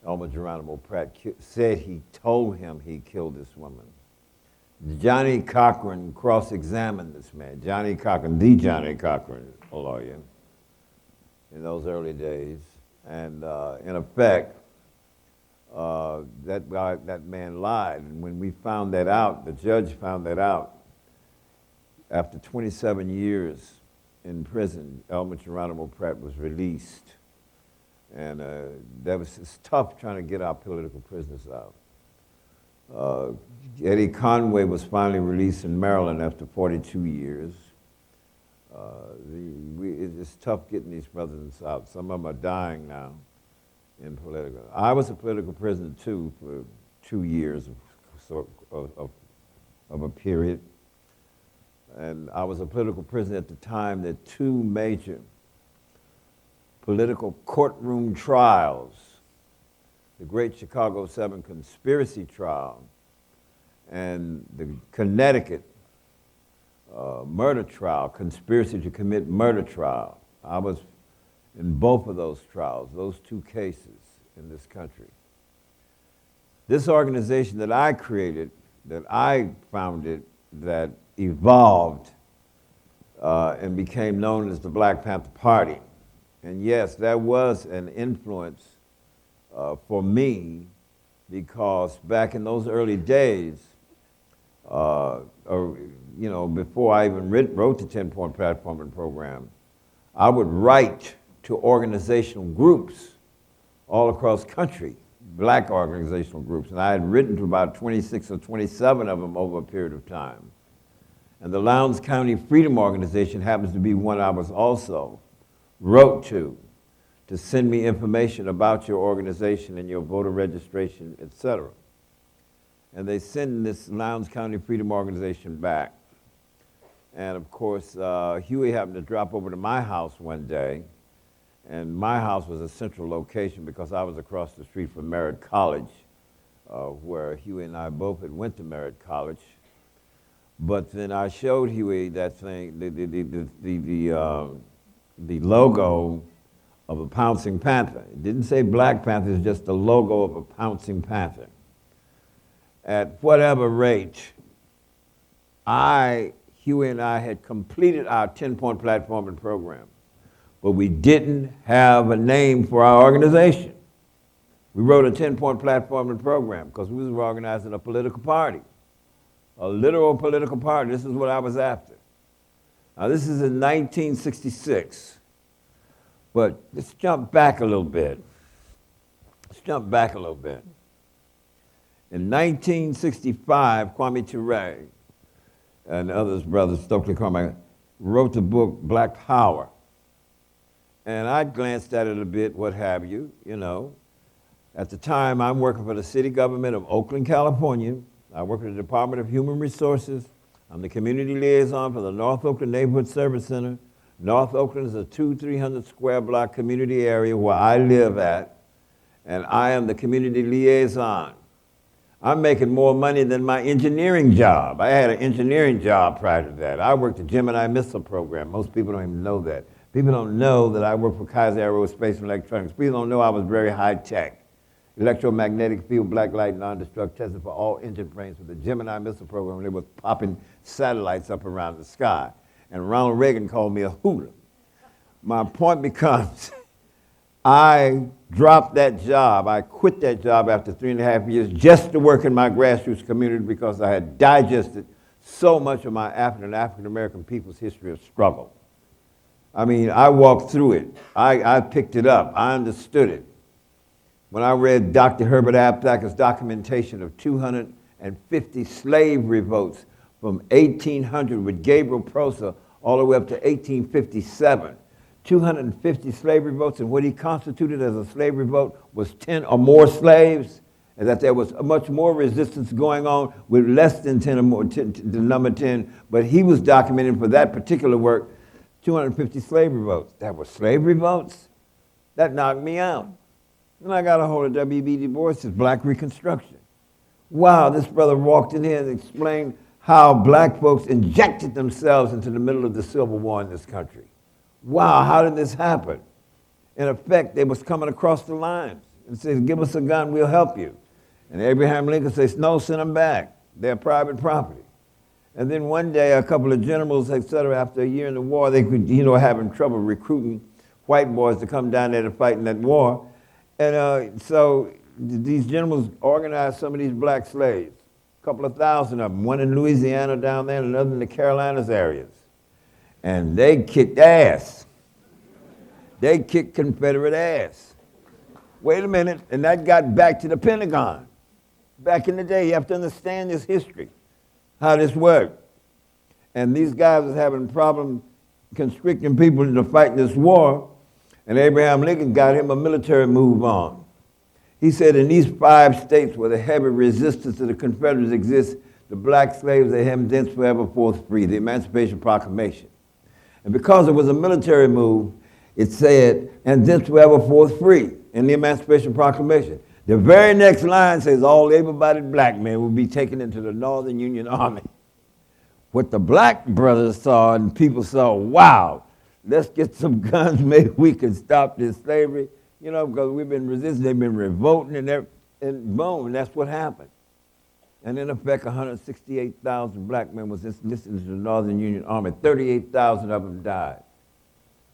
Elmer Geronimo Pratt said he told him he killed this woman. Johnny Cochran cross-examined this man. Johnny Cochran, the Johnny Cochran, a lawyer, in those early days. And in effect, that man lied. And when we found that out, the judge found that out, after 27 years in prison, Elmer Geronimo Pratt was released. And it's tough trying to get our political prisoners out. Eddie Conway was finally released in Maryland after 42 years. It's tough getting these brothers out. Some of them are dying now in political. I was a political prisoner too for 2 years of a period. And I was a political prisoner at the time that two major political courtroom trials, the Great Chicago 7 conspiracy trial and the Connecticut murder trial, conspiracy to commit murder trial. I was in both of those trials, those two cases in this country. This organization that I created, that I founded, that evolved and became known as the Black Panther Party. And yes, that was an influence for me, because back in those early days, before I even wrote the 10-point platform and program, I would write to organizational groups all across country, black organizational groups, and I had written to about 26 or 27 of them over a period of time. And the Lowndes County Freedom Organization happens to be one I was also wrote to send me information about your organization and your voter registration, et cetera. And they send this Lowndes County Freedom Organization back. And of course, Huey happened to drop over to my house one day, and my house was a central location because I was across the street from Merritt College, where Huey and I both had went to Merritt College. But then I showed Huey that thing, the logo of a pouncing panther. It didn't say Black Panther, it's just the logo of a pouncing panther. At whatever rate, Huey and I had completed our 10-point platform and program, but we didn't have a name for our organization. We wrote a 10-point platform and program because we were organizing a political party, a literal political party. This is what I was after. Now, this is in 1966, but let's jump back a little bit. In 1965, Kwame Ture and others, brothers, Stokely Carmichael, wrote the book Black Power. And I glanced at it a bit, what have you, At the time, I'm working for the city government of Oakland, California. I work for the Department of Human Resources. I'm the community liaison for the North Oakland Neighborhood Service Center. North Oakland is a 300 square block community area where I live at, and I am the community liaison. I'm making more money than my engineering job. I had an engineering job prior to that. I worked the Gemini missile program. Most people don't even know that. People don't know that I worked for Kaiser Aerospace and Electronics. People don't know I was very high tech. Electromagnetic field, black light, non-destruct testing for all engine frames for the Gemini missile program. They were popping satellites up around the sky. And Ronald Reagan called me a hooter. My point becomes, I dropped that job. I quit that job after 3.5 years just to work in my grassroots community because I had digested so much of my African American people's history of struggle. I mean, I walked through it. I picked it up. I understood it. When I read Dr. Herbert Apthacker's documentation of 250 slave revolts from 1800 with Gabriel Prosser all the way up to 1857, 250 slave revolts, and what he constituted as a slave revolt was 10 or more slaves, and that there was much more resistance going on with less than 10 or more, the number 10, but he was documenting for that particular work 250 slave revolts. That were slave revolts? That knocked me out. Then I got a hold of W.B. Du Bois' Black Reconstruction. Wow, this brother walked in here and explained how black folks injected themselves into the middle of the Civil War in this country. Wow, how did this happen? In effect, they was coming across the lines and said, give us a gun, we'll help you. And Abraham Lincoln says, no, send them back. They're private property. And then one day, a couple of generals, et cetera, after a year in the war, they could, having trouble recruiting white boys to come down there to fight in that war. And so these generals organized some of these black slaves, a couple of thousand of them, one in Louisiana down there and another in the Carolinas areas. And they kicked ass. They kicked Confederate ass. Wait a minute, and that got back to the Pentagon. Back in the day, you have to understand this history, how this worked. And these guys was having a problem constricting people into fighting this war, and Abraham Lincoln got him a military move on. He said, in these 5 states where the heavy resistance to the Confederates exists, the black slaves are hence forever forth free, the Emancipation Proclamation. And because it was a military move, it said, and thence forever forth free in the Emancipation Proclamation. The very next line says, all able-bodied black men will be taken into the Northern Union Army. What the black brothers saw and people saw, wow, let's get some guns, maybe we can stop this slavery, because we've been resisting, they've been revolting, and boom, and that's what happened. And in effect, 168,000 black men was enlisted into the Northern Union Army. 38,000 of them died.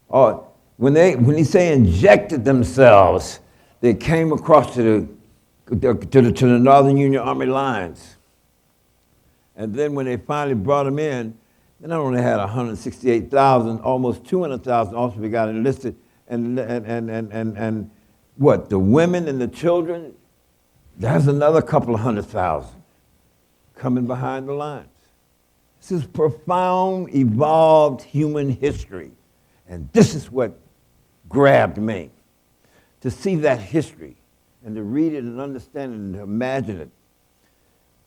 Or when he say injected themselves, they came across to the Northern Union Army lines. And then when they finally brought them in, they not only had 168,000, almost 200,000 also got enlisted, and what, the women and the children, there's another couple of 100,000 coming behind the lines. This is profound, evolved human history. And this is what grabbed me, to see that history and to read it and understand it and to imagine it.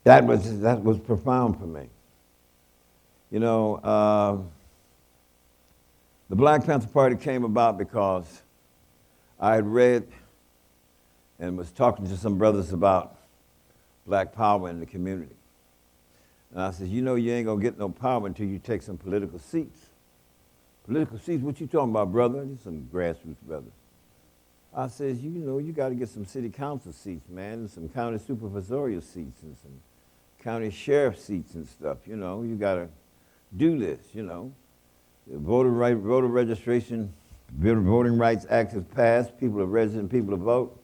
That was profound for me. The Black Panther Party came about because I had read and was talking to some brothers about black power in the community. And I said, you ain't gonna get no power until you take some political seats. Political seats, what you talking about, brother? These some grassroots brothers. I says, you got to get some city council seats, man, and some county supervisorial seats and some county sheriff seats and stuff, You got to do this, The voter registration, Voting Rights Act is passed, people are registered, people to vote,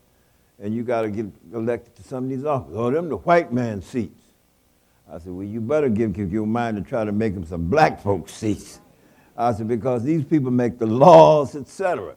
and you got to get elected to some of these offices. Oh, them the white man seats. I said, well, you better give your mind to try to make them some black folks seats. I said, because these people make the laws, etc.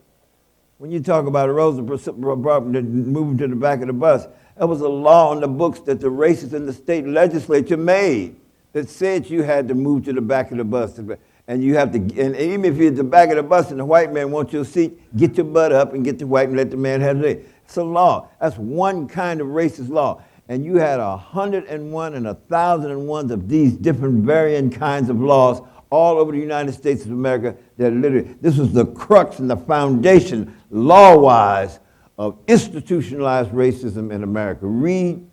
When you talk about Rosa moving to the back of the bus, that was a law on the books that the racists in the state legislature made that said you had to move to the back of the bus. And you have to, and even if you're at the back of the bus and the white man wants your seat, get your butt up and get the white and let the man have it. It's a law. That's one kind of racist law. And you had 101 and 1,001 of these different varying kinds of laws all over the United States of America that literally, this was the crux and the foundation, law-wise, of institutionalized racism in America. Read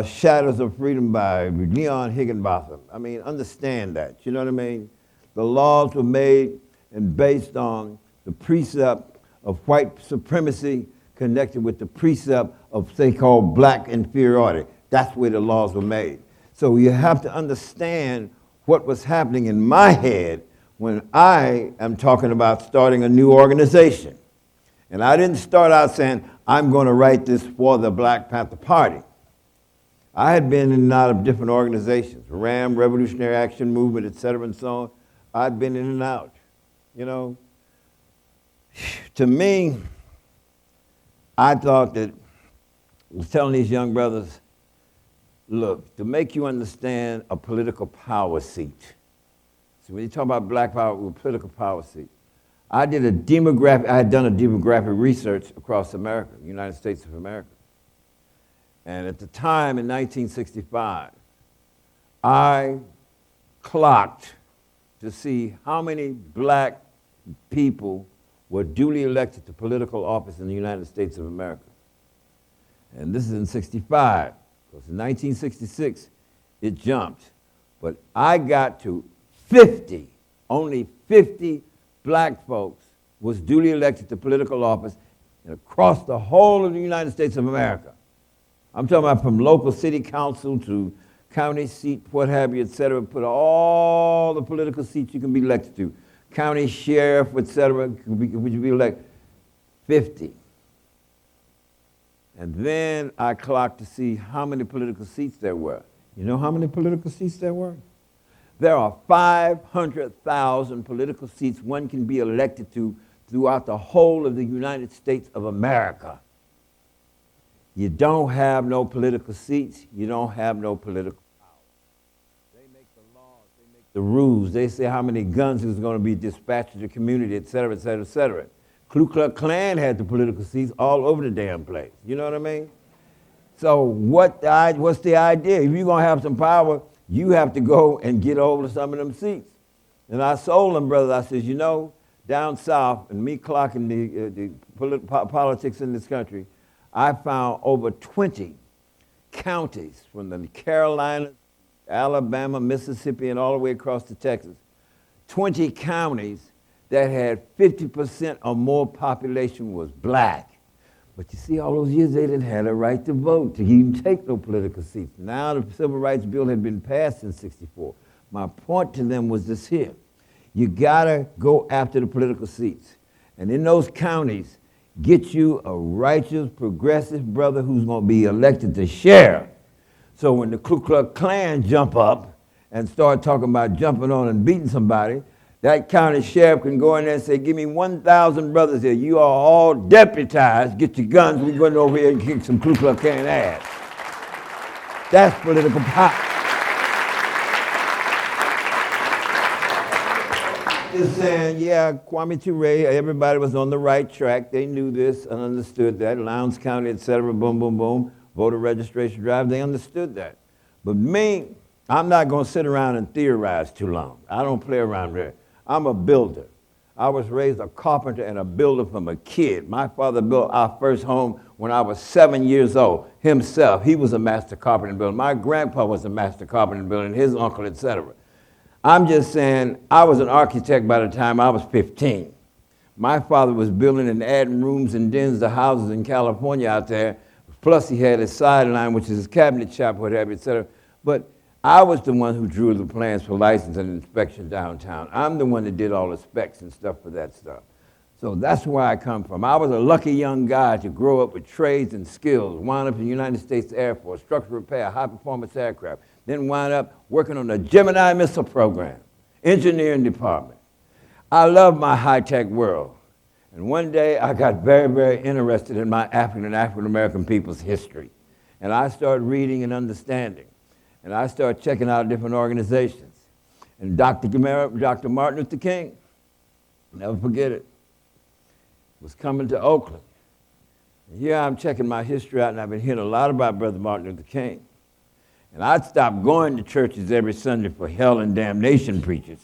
Shadows of Freedom by Leon Higginbotham. I mean, understand that, you know what I mean? The laws were made and based on the precept of white supremacy connected with the precept of, say, called black inferiority. That's where the laws were made. So you have to understand what was happening in my head when I am talking about starting a new organization. And I didn't start out saying, I'm going to write this for the Black Panther Party. I had been in and out of different organizations, RAM, Revolutionary Action Movement, et cetera, and so on. I'd been in and out, To me, I thought that I was telling these young brothers, look, to make you understand a political power seat. So when you talk about black power, with political power seat, I had done a demographic research across America, the United States of America. And at the time in 1965, I clocked to see how many black people were duly elected to political office in the United States of America. And this is in 65, because in 1966, it jumped But I got to 50, only 50 black folks was duly elected to political office across the whole of the United States of America. I'm talking about from local city council to county seat, what have you, et cetera. Put all the political seats you can be elected to. County sheriff, et cetera, would you be elected? 50. And then I clocked to see how many political seats there were. You know how many political seats there were? There are 500,000 political seats one can be elected to throughout the whole of the United States of America. You don't have no political seats, you don't have no political power. They make the laws, they make the rules, they say how many guns is going to be dispatched to the community, et cetera, et cetera, et cetera. Ku Klux Klan had the political seats all over the damn place. You know what I mean? So what's the idea? If you're going to have some power, you have to go and get over some of them seats. And I told them, brothers, I said, you know, down south, and me clocking the politics in this country, I found over 20 counties from the Carolinas, Alabama, Mississippi, and all the way across to Texas. 20 counties that had 50% or more population was black. But you see, all those years they didn't have a right to vote, to even take no political seats. Now the Civil Rights Bill had been passed in '64. My point to them was this here. You gotta go after the political seats. And in those counties, get you a righteous, progressive brother who's gonna be elected to sheriff. So when the Ku Klux Klan jump up and start talking about jumping on and beating somebody, that county sheriff can go in there and say, give me 1,000 brothers here. You are all deputized. Get your guns. We're going over here and kick some Ku Klux Klan ass. That's political power. Just saying, yeah, Kwame Ture, everybody was on the right track. They knew this and understood that. Lowndes County, et cetera, boom, boom, boom. Voter registration drive, they understood that. But me, I'm not going to sit around and theorize too long. I don't play around there. I'm a builder. I was raised a carpenter and a builder from a kid. My father built our first home when I was 7 years old himself. He was a master carpenter and builder. My grandpa was a master carpenter and builder, and his uncle, et cetera. I'm just saying, I was an architect by the time I was 15. My father was building and adding rooms and dens to houses in California out there. Plus he had his sideline, which is his cabinet shop, whatever, et cetera. But I was the one who drew the plans for license and inspection downtown. I'm the one that did all the specs and stuff for that stuff. So that's where I come from. I was a lucky young guy to grow up with trades and skills, wound up in the United States Air Force, structural repair, high-performance aircraft, then wound up working on the Gemini missile program, engineering department. I love my high-tech world. And one day I got very, very interested in my African and African-American people's history. And I started reading and understanding. And I started checking out different organizations. And Dr. Martin Luther King, never forget it, was coming to Oakland. And here I'm checking my history out, and I've been hearing a lot about Brother Martin Luther King. And I'd stopped going to churches every Sunday for hell and damnation preachers.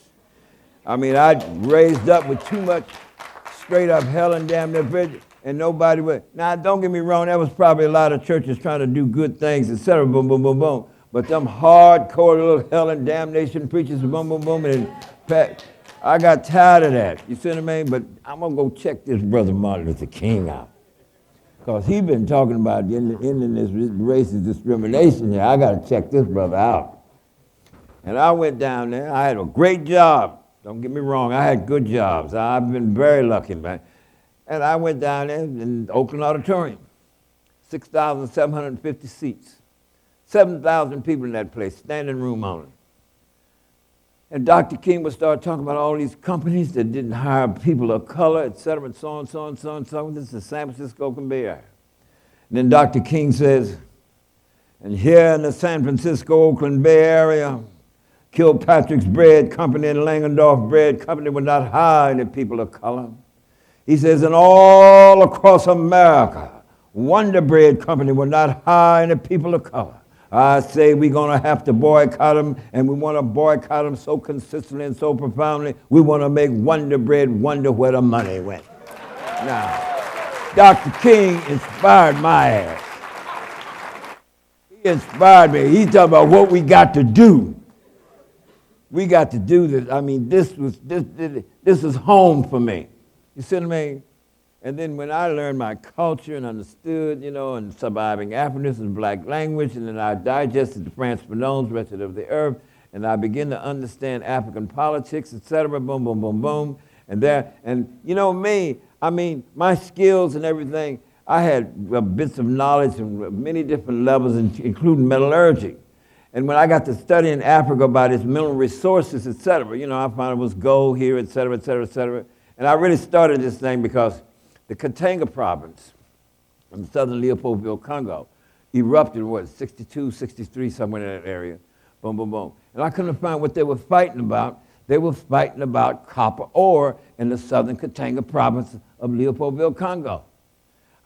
I mean, I'd raised up with too much straight up hell and damnation preachers, and nobody would. Now, don't get me wrong, there was probably a lot of churches trying to do good things, etc., boom, boom, boom, boom. But them hardcore little hell and damnation preachers, boom, boom, boom, and I got tired of that. You see what I mean? But I'm going to go check this Brother Martin Luther King out. Because he's been talking about ending this racist discrimination here. I got to check this brother out. And I went down there. I had a great job. Don't get me wrong. I had good jobs. I've been very lucky, man. And I went down there in the Oakland Auditorium. 6,750 seats. 7,000 people in that place, standing room only. And Dr. King would start talking about all these companies that didn't hire people of color, et cetera, and so on, so on, so on, so on. This is the San Francisco Oakland Bay Area. And then Dr. King says, and here in the San Francisco Oakland Bay Area, Kilpatrick's Bread Company and Langendorf Bread Company would not hire any people of color. He says, and all across America, Wonder Bread Company would not hire any people of color. I say we're going to have to boycott them, and we want to boycott them so consistently and so profoundly, we want to make Wonder Bread wonder where the money went. Now, Dr. King inspired my ass. He inspired me. He's talking about what we got to do. we got to do this. I mean, this is home for me. You see what I mean? And then when I learned my culture and understood, you know, and surviving Africans and black language, and then I digested the Frantz Fanon's Wretched of the Earth, and I began to understand African politics, etc., boom, boom, boom, boom. And you know me, I mean, my skills and everything, I had bits of knowledge on many different levels, including metallurgy. And when I got to study in Africa about its mineral resources, etc., you know, I found it was gold here, etc., etc., etc. And I really started this thing because the Katanga province in southern Leopoldville, Congo, erupted, what, 62, 63, somewhere in that area. Boom, boom, boom. And I couldn't find what they were fighting about. They were fighting about copper ore in the southern Katanga province of Leopoldville, Congo.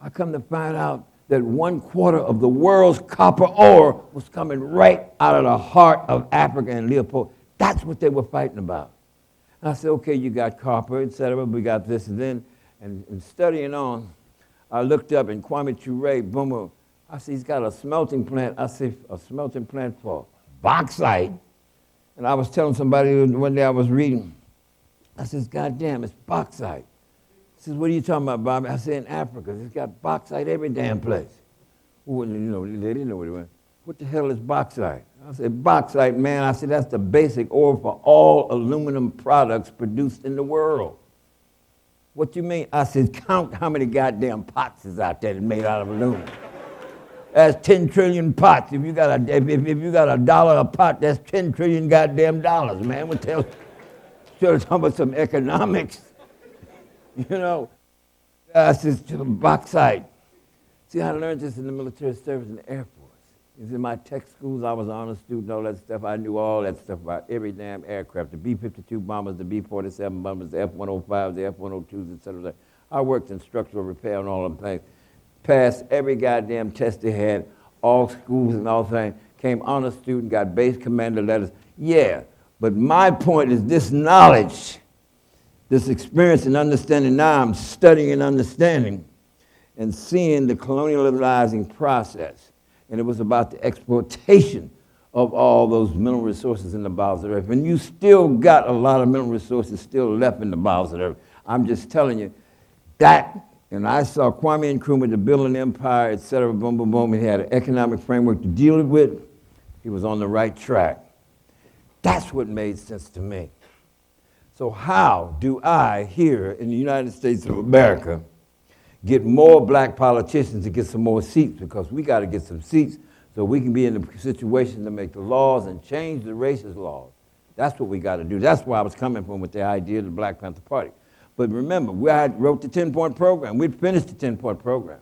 I come to find out that 1/4 of the world's copper ore was coming right out of the heart of Africa and Leopold. That's what they were fighting about. And I said, okay, you got copper, et cetera, we got this and then. And studying on, I looked up and Kwame Ture, boom, boom. I said, he's got a smelting plant. I said, a smelting plant for bauxite. And I was telling somebody one day I was reading, I said, God damn, it's bauxite. He says, what are you talking about, Bobby? I said, in Africa, it's got bauxite every damn place. Well, you know, they didn't know what it was. What the hell is bauxite? I said, bauxite, man. I said, that's the basic ore for all aluminum products produced in the world. What you mean? I said, count how many goddamn pots is out there that's made out of aluminum. That's 10 trillion pots. If you got a dollar a pot, that's 10 trillion goddamn dollars, man. What the hell? Sure, talking about some economics. You know, I said, bauxite. See, I learned this in the military service in the Air Force. It's in my tech schools. I was an honor student, all that stuff. I knew all that stuff about every damn aircraft, the B-52 bombers, the B-47 bombers, the F-105s, the F-102s, et cetera. I worked in structural repair and all them things. Passed every goddamn test they had, all schools and all things. Came honor student, got base commander letters. Yeah, but my point is this knowledge, this experience and understanding. Now I'm studying and understanding and seeing the colonializing process. And it was about the exploitation of all those mineral resources in the bowels of the earth. And you still got a lot of mineral resources still left in the bowels of the earth. I'm just telling you that, and I saw Kwame Nkrumah to build an empire, et cetera, boom, boom, boom. He had an economic framework to deal with. He was on the right track. That's what made sense to me. So how do I, here in the United States of America, get more black politicians to get some more seats? Because we got to get some seats so we can be in a situation to make the laws and change the racist laws. That's what we got to do. That's where I was coming from with the idea of the Black Panther Party. But remember, I wrote the 10-point program. We'd finished the 10-point program.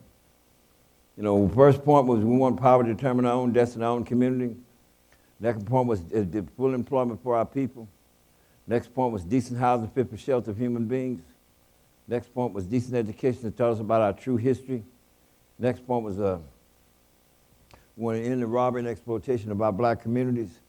You know, first point was we want power to determine our own destiny, our own community. Next point was the full employment for our people. Next point was decent housing fit for shelter of human beings. Next point was decent education to tell us about our true history. Next point was we want to end the robbery and exploitation of our black communities.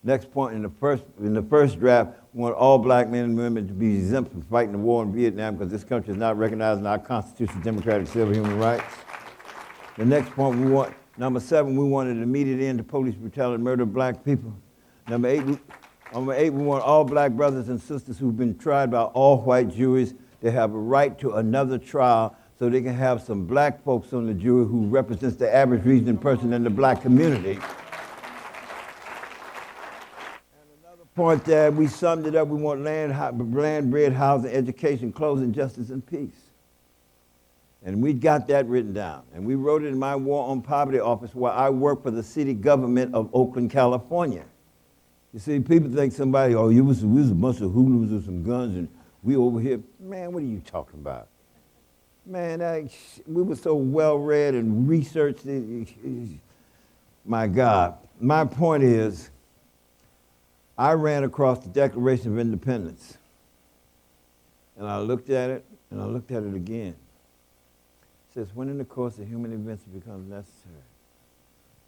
Next point, in the first draft, we want all black men and women to be exempt from fighting the war in Vietnam because this country is not recognizing our Constitution, democratic, civil, human rights. The next point, number 7, we wanted an immediate end to police brutality and murder of black people. Number 8, we want all black brothers and sisters who've been tried by all white juries to have a right to another trial so they can have some black folks on the jury who represents the average reasoning person in the black community. Point that we summed it up, we want land, bread, housing, education, clothing, justice, and peace. And we got that written down. And we wrote it in my War on Poverty office where I work for the city government of Oakland, California. You see, people think somebody, oh, we was a bunch of hoodlums with some guns and we over here. Man, what are you talking about? Man, we were so well-read and researched. My God. My point is, I ran across the Declaration of Independence, and I looked at it, and I looked at it again. It says, when in the course of human events it becomes necessary.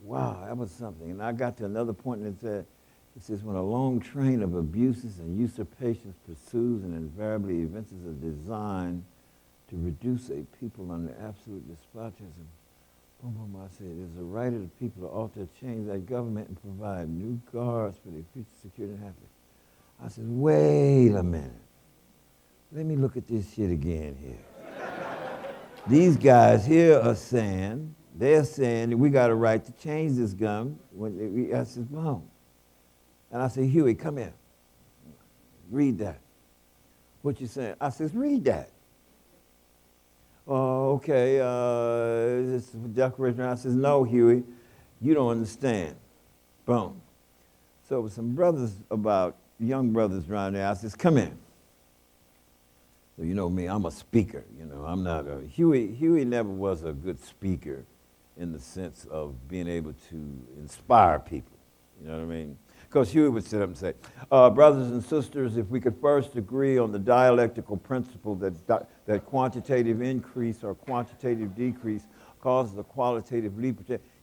Wow, that was something. And I got to another point, and it says, when a long train of abuses and usurpations pursues and invariably events are designed to reduce a people under absolute despotism, I said, it is the right of the people to alter, change that government and provide new guards for their future security and happiness. I said, wait a minute. Let me look at this shit again here. These guys here are saying, they're saying that we got a right to change this gun. I said, boom. And I said, Huey, come here. Read that. What you saying? I said, read that. Oh, okay. This is the Declaration. I says, no, Huey, you don't understand. Boom. So with some brothers young brothers around there, I says, come in. So you know me, I'm a speaker. I'm not a, Huey never was a good speaker in the sense of being able to inspire people. You know what I mean? Because Huey would sit up and say, brothers and sisters, if we could first agree on the dialectical principle that quantitative increase or quantitative decrease causes a qualitative leap.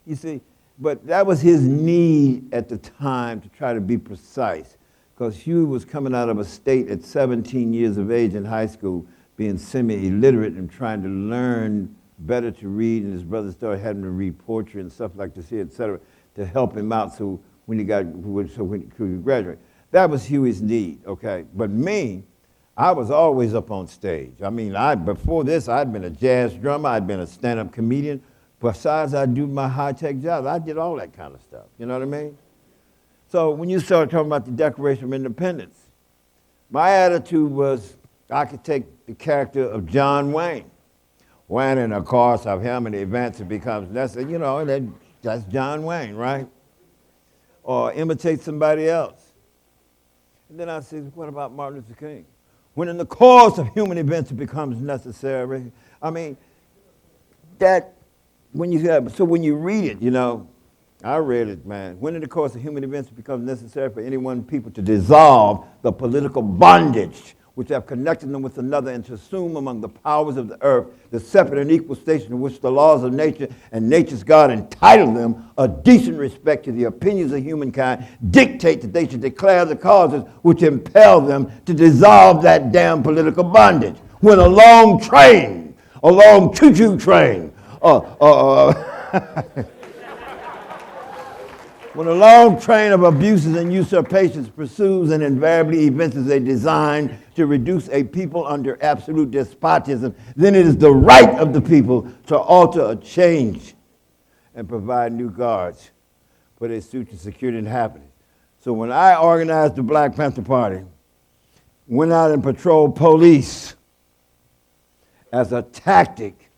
You see, but that was his need at the time to try to be precise. Because Huey was coming out of a state at 17 years of age in high school, being semi-illiterate and trying to learn better to read, and his brother started having to read poetry and stuff like this here, et cetera, to help him out so when he could graduate. That was Huey's need, okay? But me, I was always up on stage. I mean, before this, I'd been a jazz drummer, I'd been a stand-up comedian. Besides, I'd do my high-tech jobs. I did all that kind of stuff, you know what I mean? So when you start talking about the Declaration of Independence, my attitude was I could take the character of John Wayne. Wayne, of course, of how many events it becomes necessary, that's John Wayne, right? Or imitate somebody else. And then I said, what about Martin Luther King? When in the course of human events it becomes necessary. I mean, when you read it, I read it, man. When in the course of human events it becomes necessary for any one people to dissolve the political bondage which have connected them with another and to assume among the powers of the earth the separate and equal station in which the laws of nature and nature's God entitle them a decent respect to the opinions of humankind, dictate that they should declare the causes which impel them to dissolve that damn political bondage. When a long choo-choo train, when a long train of abuses and usurpations pursues and invariably evinces a design to reduce a people under absolute despotism, then it is the right of the people to alter or change and provide new guards for their future security and happiness. So when I organized the Black Panther Party, went out and patrolled police as a tactic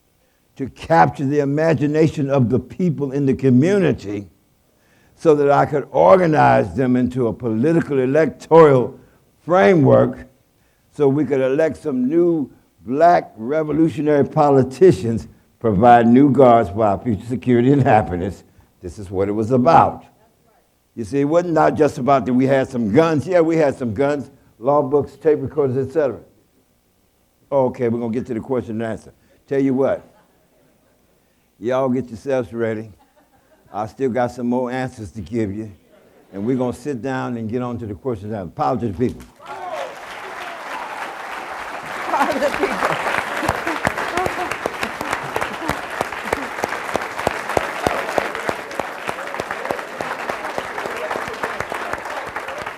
to capture the imagination of the people in the community, so that I could organize them into a political electoral framework so we could elect some new black revolutionary politicians, provide new guards for our future security and happiness. This is what it was about. You see, it wasn't not just about that we had some guns. Yeah, we had some guns, law books, tape recorders, etc. Okay, we're going to get to the question and answer. Tell you what, y'all get yourselves ready. I still got some more answers to give you, and we're going to sit down and get on to the questions and answers. Power to the people. Power to the people.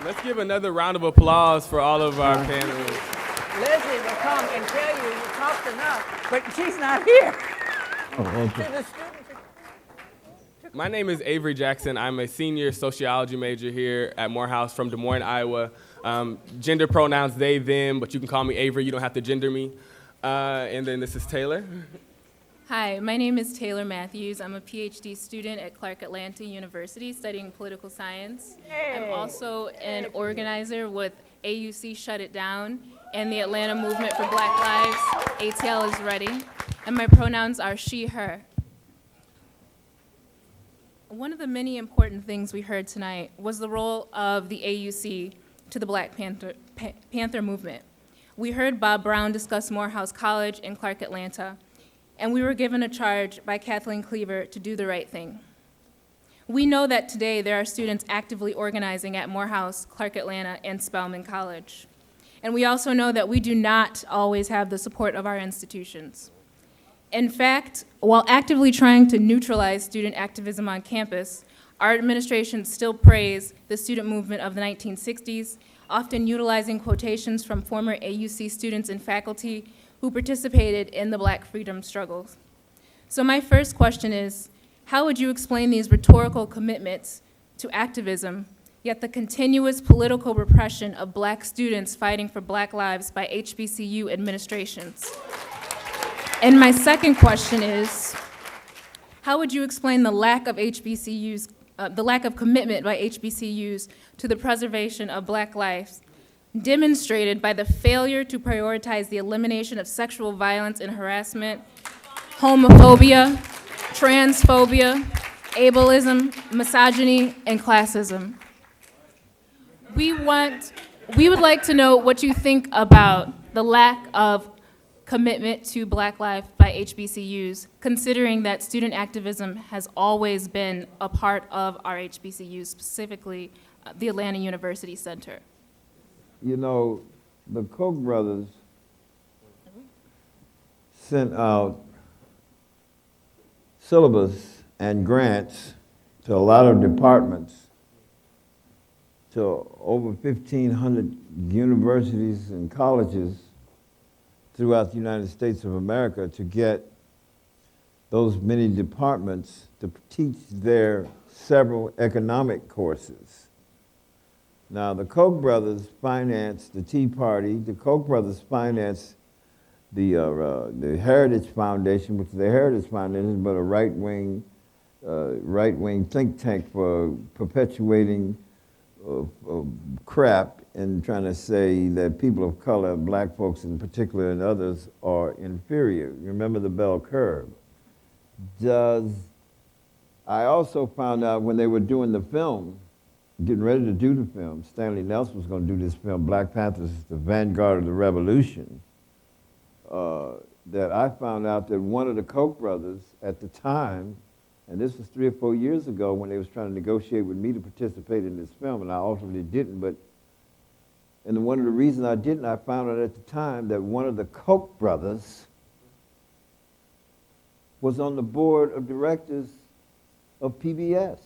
Let's give another round of applause for all of our panelists. Lizzie will come and tell you talked enough, but she's not here. Oh, okay. To the students. My name is Avery Jackson. I'm a senior sociology major here at Morehouse from Des Moines, Iowa. Gender pronouns they, them, but you can call me Avery. You don't have to gender me. And then this is Taylor. Hi, my name is Taylor Matthews. I'm a PhD student at Clark Atlanta University studying political science. I'm also an organizer with AUC Shut It Down and the Atlanta Movement for Black Lives. ATL is ready. And my pronouns are she, her. One of the many important things we heard tonight was the role of the AUC to the Black Panther movement. We heard Bob Brown discuss Morehouse College in Clark Atlanta, and we were given a charge by Kathleen Cleaver to do the right thing. We know that today there are students actively organizing at Morehouse, Clark Atlanta, and Spelman College. And we also know that we do not always have the support of our institutions. In fact, while actively trying to neutralize student activism on campus, our administration still praise the student movement of the 1960s, often utilizing quotations from former AUC students and faculty who participated in the Black freedom struggles. So my first question is, how would you explain these rhetorical commitments to activism, yet the continuous political repression of Black students fighting for Black lives by HBCU administrations? And my second question is, how would you explain the lack of HBCUs, the lack of commitment by HBCUs to the preservation of Black lives, demonstrated by the failure to prioritize the elimination of sexual violence and harassment, homophobia, transphobia, ableism, misogyny, and classism? We would like to know what you think about the lack of commitment to Black life by HBCUs, considering that student activism has always been a part of our HBCUs, specifically the Atlanta University Center. You know, the Koch brothers sent out syllabus and grants to a lot of departments, to over 1,500 universities and colleges throughout the United States of America, to get those many departments to teach their several economic courses. Now, the Koch brothers financed the Tea Party. The Koch brothers financed the Heritage Foundation, which is the Heritage Foundation, but a right-wing think tank for perpetuating crap and trying to say that people of color, Black folks in particular and others, are inferior. You remember the bell curve. I also found out when they were doing the film, getting ready to do the film, Stanley Nelson was going to do this film, Black Panther, the Vanguard of the Revolution, that I found out that one of the Koch brothers at the time, and this was 3 or 4 years ago when they was trying to negotiate with me to participate in this film, and I ultimately didn't, and one of the reasons I didn't, I found out at the time that one of the Koch brothers was on the board of directors of PBS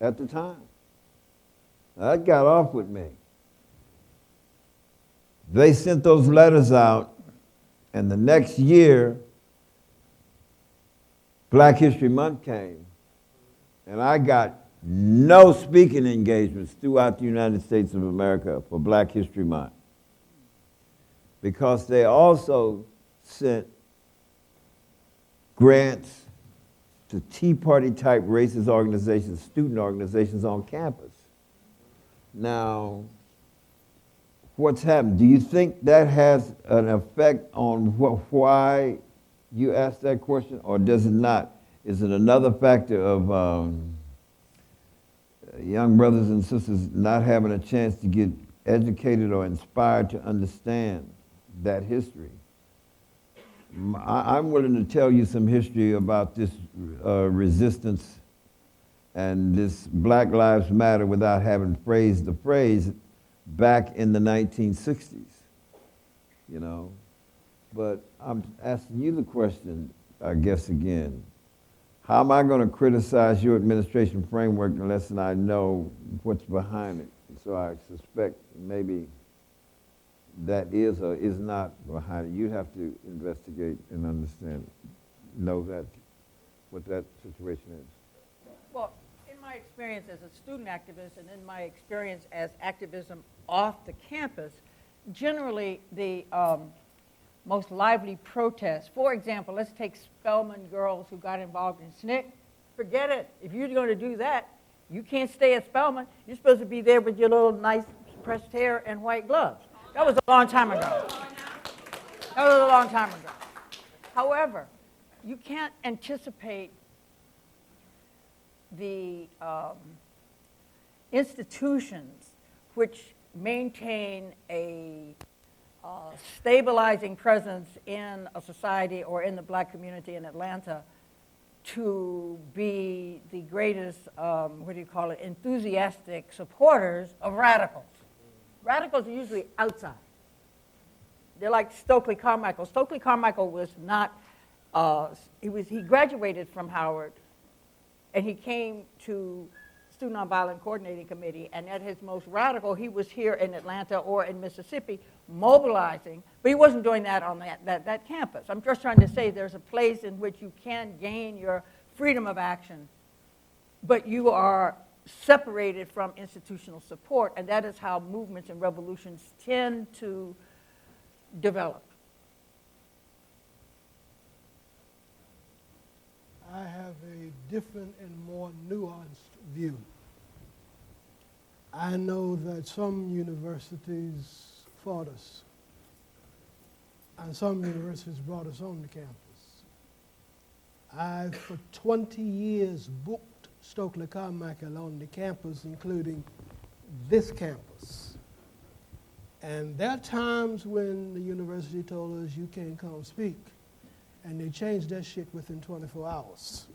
at the time. That got off with me. They sent those letters out, and the next year, Black History Month came, and I got no speaking engagements throughout the United States of America for Black History Month, because they also sent grants to Tea Party type racist organizations, student organizations on campus. Now, what's happened? Do you think that has an effect on why you asked that question, or does it not? Is it another factor of young brothers and sisters not having a chance to get educated or inspired to understand that history? I'm willing to tell you some history about this resistance and this Black Lives Matter without having phrased the phrase back in the 1960s, you know. But I'm asking you the question, I guess, again. How am I going to criticize your administration framework unless I know what's behind it? So I suspect maybe that is or is not behind it. You have to investigate and understand, know that, what that situation is. Well, in my experience as a student activist and in my experience as activism off the campus, generally the most lively protests, for example, let's take Spelman girls who got involved in SNCC. Forget it. If you're going to do that, you can't stay at Spelman. You're supposed to be there with your little nice pressed hair and white gloves. That was a long time ago. That was a long time ago. However, you can't anticipate the institutions which maintain a stabilizing presence in a society or in the Black community in Atlanta to be the greatest, enthusiastic supporters of radicals. Radicals are usually outside. They're like Stokely Carmichael. Stokely Carmichael was not, he graduated from Howard, and he came to Student Nonviolent Coordinating Committee, and at his most radical, he was here in Atlanta or in Mississippi mobilizing, but he wasn't doing that on that campus. I'm just trying to say there's a place in which you can gain your freedom of action, but you are separated from institutional support, and that is how movements and revolutions tend to develop. I have a different and more nuanced view. I know that some universities fought us, and some universities brought us on the campus. I, for 20 years, booked Stokely Carmichael on the campus, including this campus. And there are times when the university told us, you can't come speak. And they changed that shit within 24 hours.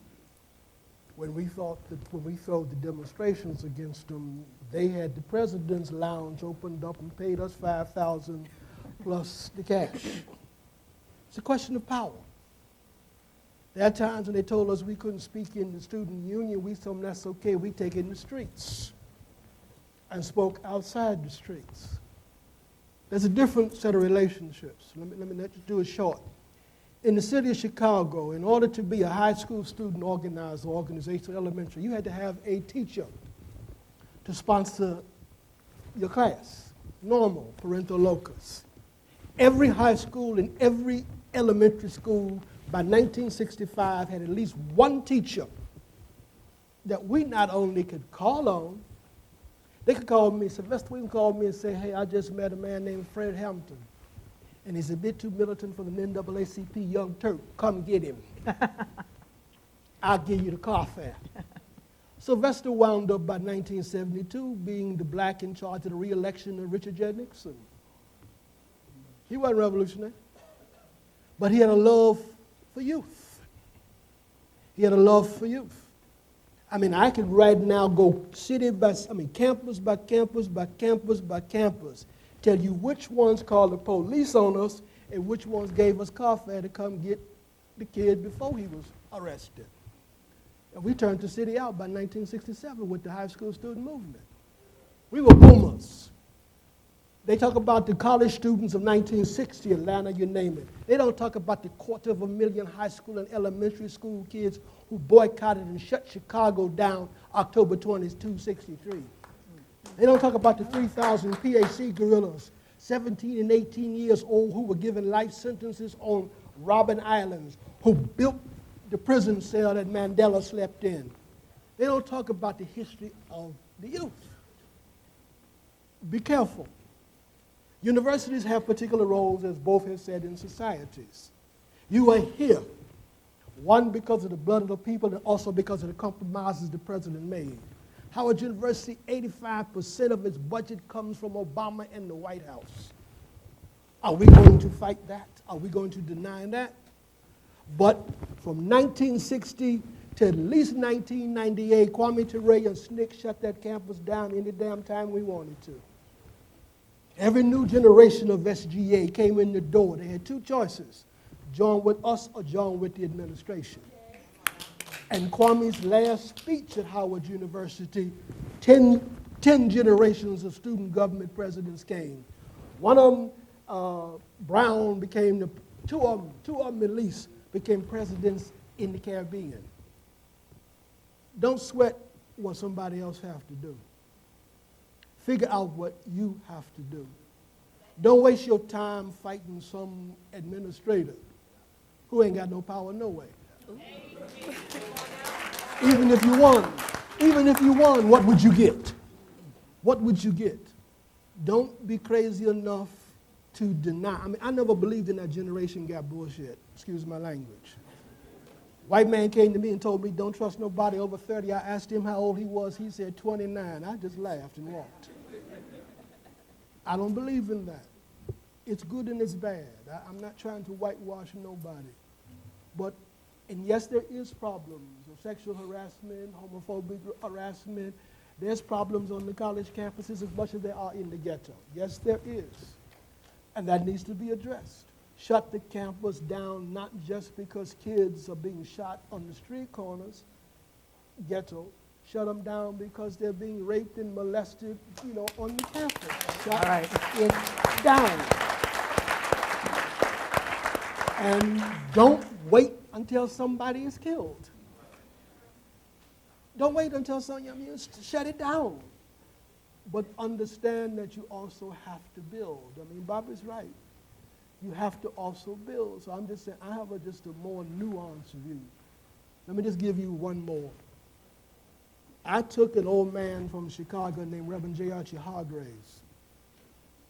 When we thought that when we throw the demonstrations against them, they had the president's lounge opened up and paid us $5,000 plus the cash. It's a question of power. There are times when they told us we couldn't speak in the student union. We told them that's okay. We take it in the streets and spoke outside the streets. There's a different set of relationships. Let me do it short. In the city of Chicago, in order to be a high school student organizer, organization, elementary, you had to have a teacher to sponsor your class, normal, parental locus. Every high school and every elementary school by 1965 had at least one teacher that we not only could call on, they could call me, Sylvester Williams called me and say, hey, I just met a man named Fred Hampton, and he's a bit too militant for the NAACP Young Turk. Come get him. I'll give you the car fare. Sylvester wound up by 1972 being the black in charge of the re-election of Richard J. Nixon. He wasn't revolutionary, but he had a love for youth. He had a love for youth. I mean, I could right now go campus by campus by campus by campus, tell you which ones called the police on us and which ones gave us car fare to come get the kid before he was arrested. And we turned the city out by 1967 with the high school student movement. We were boomers. They talk about the college students of 1960, Atlanta, you name it. They don't talk about the 250,000 high school and elementary school kids who boycotted and shut Chicago down October 22, 63. They don't talk about the 3,000 PAC guerrillas, 17 and 18 years old, who were given life sentences on Robben Islands, who built the prison cell that Mandela slept in. They don't talk about the history of the youth. Be careful. Universities have particular roles, as both have said, in societies. You are here, one, because of the blood of the people, and also because of the compromises the president made. Howard University, 85% of its budget comes from Obama and the White House. Are we going to fight that? Are we going to deny that? But from 1960 to at least 1998, Kwame Ture and SNCC shut that campus down any damn time we wanted to. Every new generation of SGA came in the door. They had two choices, join with us or join with the administration. And Kwame's last speech at Howard University, 10 generations of student government presidents came. One of them, Brown, became two of them at least, became presidents in the Caribbean. Don't sweat what somebody else has to do. Figure out what you have to do. Don't waste your time fighting some administrator who ain't got no power no way. Even if you won, what would you get? What would you get? Don't be crazy enough to deny. I mean, I never believed in that generation gap bullshit. Excuse my language. White man came to me and told me, don't trust nobody over 30. I asked him how old he was. He said 29. I just laughed and walked. I don't believe in that. It's good and it's bad. I'm not trying to whitewash nobody. But, and yes, there is problems of sexual harassment, homophobic harassment. There's problems on the college campuses as much as there are in the ghetto. Yes, there is. And that needs to be addressed. Shut the campus down, not just because kids are being shot on the street corners, ghetto. shut them down because they're being raped and molested, on the campus. Shut All right. it down. And don't wait until somebody is killed. Don't wait until shut it down. But understand that you also have to build. Bob is right. You have to also build. So I'm just saying, I have just a more nuanced view. Let me just give you one more. I took an old man from Chicago named Reverend J. Archie Hargraves.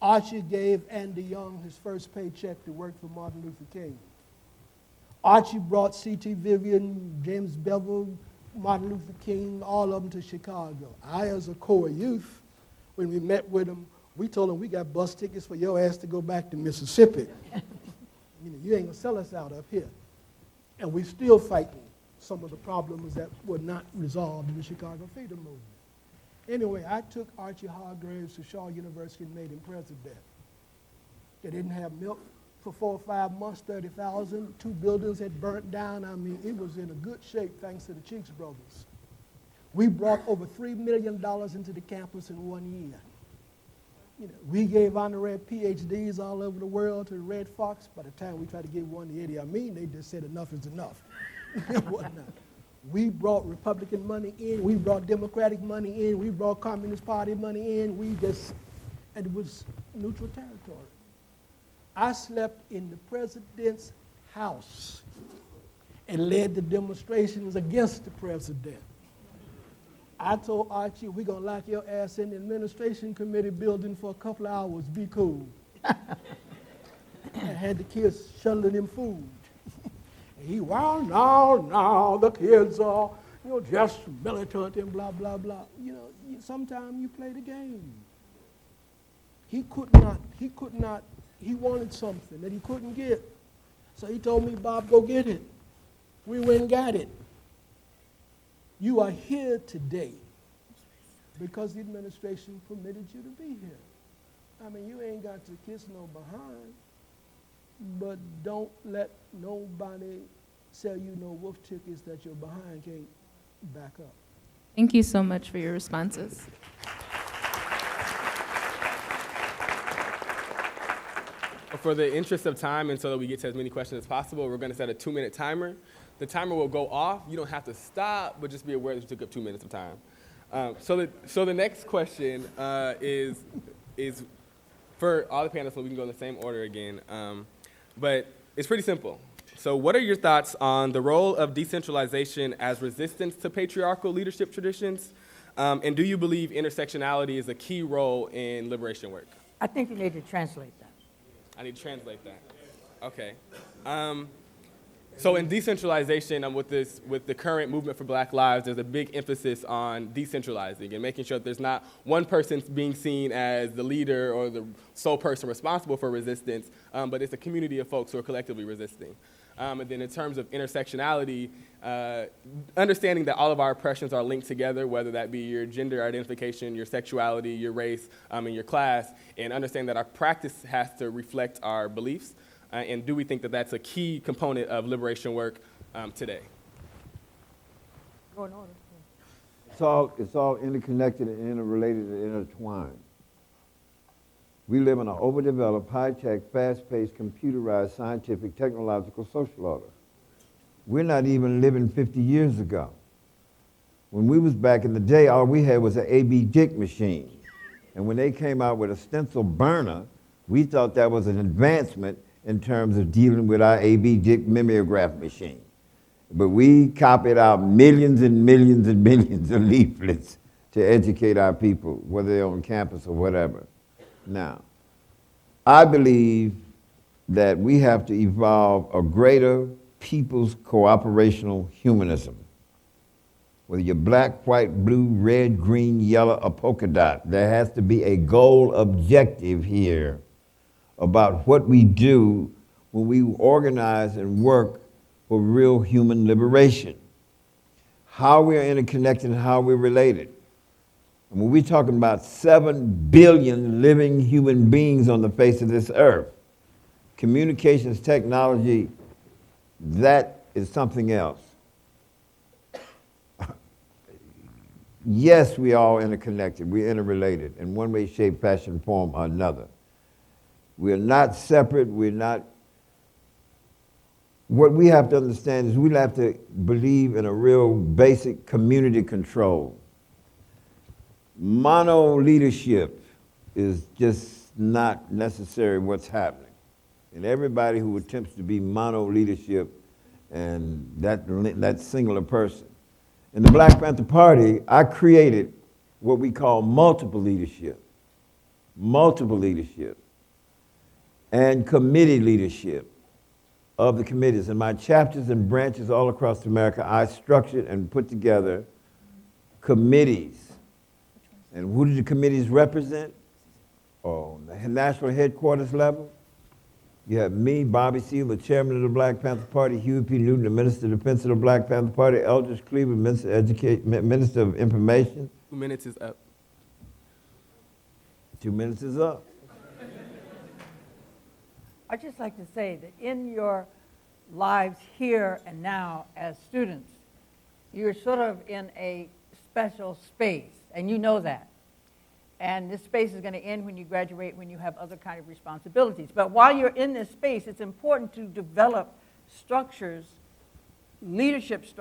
Archie gave Andy Young his first paycheck to work for Martin Luther King. Archie brought C.T. Vivian, James Bevel, Martin Luther King, all of them to Chicago. I, as a core youth, when we met with them, we told them we got bus tickets for your ass to go back to Mississippi. You ain't gonna sell us out up here. And we're still fighting some of the problems that were not resolved in the Chicago freedom movement. Anyway, I took Archie Hargraves to Shaw University and made him president. They didn't have milk for 4 or 5 months, 30,000. 2 buildings had burnt down. It was in a good shape thanks to the Cheeks brothers. We brought over $3 million into the campus in 1 year. We gave honorary PhDs all over the world to the Red Fox. By the time we tried to give one to Eddie Amin, they just said enough is enough. We brought Republican money in, we brought Democratic money in, we brought Communist Party money in, and it was neutral territory. I slept in the president's house and led the demonstrations against the president. I told Archie, we're going to lock your ass in the administration committee building for a couple of hours, be cool. I had the kids shuttling him food. Well, now, the kids are, just militant and blah, blah, blah. Sometimes you play the game. He wanted something that he couldn't get. So he told me, Bob, go get it. We went and got it. You are here today because the administration permitted you to be here. You ain't got to kiss no behind. But don't let nobody sell you no wolf tickets that your behind can't back up. Thank you so much for your responses. For the interest of time and so that we get to as many questions as possible, we're going to set a 2-minute timer. The timer will go off. You don't have to stop, but just be aware that you took up 2 minutes of time. So the next question is for all the panelists, so we can go in the same order again. But it's pretty simple. So what are your thoughts on the role of decentralization as resistance to patriarchal leadership traditions? And do you believe intersectionality is a key role in liberation work? I think you need to translate that. I need to translate that. Okay. So in decentralization, with the current movement for Black Lives, there's a big emphasis on decentralizing and making sure that there's not one person being seen as the leader or the sole person responsible for resistance, but it's a community of folks who are collectively resisting. And then in terms of intersectionality, understanding that all of our oppressions are linked together, whether that be your gender identification, your sexuality, your race, and your class, and understanding that our practice has to reflect our beliefs. And do we think that that's a key component of liberation work today? Go in order. It's all interconnected and interrelated and intertwined. We live in an overdeveloped, high-tech, fast-paced, computerized, scientific, technological social order. We're not even living 50 years ago. When we was back in the day, all we had was an A.B. Dick machine. And when they came out with a stencil burner, we thought that was an advancement in terms of dealing with our A.B. Dick mimeograph machine. But we copied out millions and millions and millions of leaflets to educate our people, whether they're on campus or whatever. Now, I believe that we have to evolve a greater people's cooperational humanism. Whether you're black, white, blue, red, green, yellow, or polka dot, there has to be a goal objective here about what we do when we organize and work for real human liberation. How we're interconnected and how we're related. And when we're talking about 7 billion living human beings on the face of this earth, communications technology, that is something else. yes, we all interconnected, we're interrelated in one way, shape, fashion, form, or another. We're not separate, we're not. What we have to understand is we have to believe in a real basic community control. Mono leadership is just not necessary what's happening. And everybody who attempts to be mono leadership and that singular person. In the Black Panther Party, I created what we call multiple leadership, and committee leadership of the committees. In my chapters and branches all across America, I structured and put together committees. And who do the committees represent? On the national headquarters level, you have me, Bobby Seale, the chairman of the Black Panther Party, Huey P. Newton, the Minister of Defense of the Black Panther Party, Eldridge Cleaver, Minister of Information. 2 minutes is up. 2 minutes is up. I'd just like to say that in your lives here and now as students, you're sort of in a special space, and you know that. And this space is going to end when you graduate, when you have other kind of responsibilities. But while you're in this space, it's important to develop structures, leadership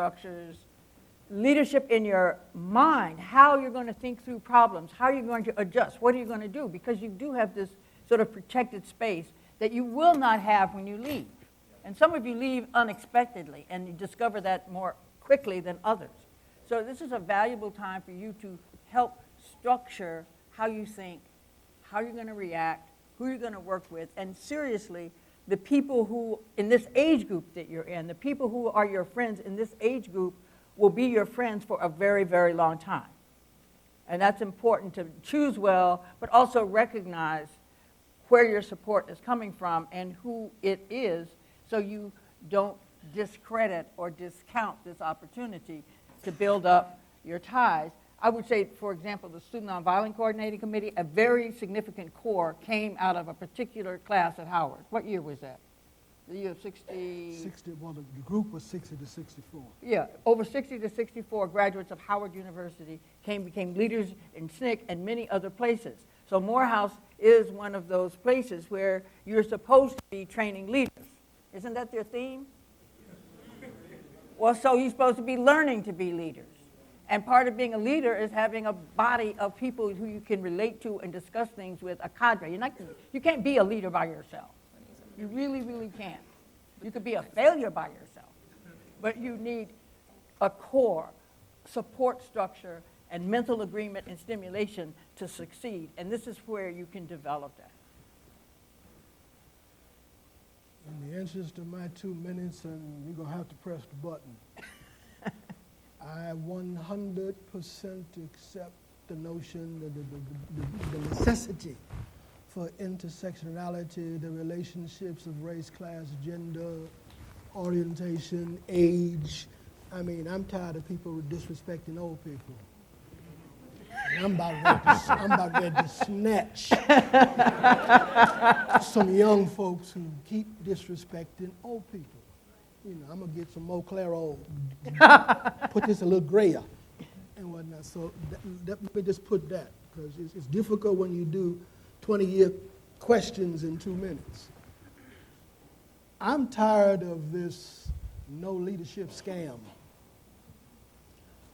in your mind, how you're going to think through problems, how you're going to adjust, what are you going to do? Because you do have this sort of protected space that you will not have when you leave. And some of you leave unexpectedly, and you discover that more quickly than others. So this is a valuable time for you to help structure how you think, how you're going to react, who you're going to work with, and seriously, the people who, in this age group that you're in, the people who are your friends in this age group will be your friends for a very, very long time. And that's important to choose well, but also recognize where your support is coming from and who it is, so you don't discredit or discount this opportunity to build up your ties. I would say, for example, the Student Nonviolent Coordinating Committee, a very significant core came out of a particular class at Howard. What year was that? The year of 60? Well, the group was 60 to 64. Yeah, over 60 to 64 graduates of Howard University became leaders in SNCC and many other places. So Morehouse is one of those places where you're supposed to be training leaders. Isn't that their theme? Well, so you're supposed to be learning to be leaders. And part of being a leader is having a body of people who you can relate to and discuss things with, a cadre. You can't be a leader by yourself. You really, really can't. You could be a failure by yourself. But you need a core, support structure, and mental agreement and stimulation to succeed. And this is where you can develop that. In the interest of my 2 minutes, and you're going to have to press the button. I 100% accept the notion, the necessity for intersectionality, the relationships of race, class, gender, orientation, age. I mean, I'm tired of people disrespecting old people. And I'm about ready to snatch some young folks who keep disrespecting old people. You know, I'm going to get some more Claro, put this a little grayer and whatnot. So let me just put that, because it's difficult when you do 20-year questions in 2 minutes. I'm tired of this no leadership scam.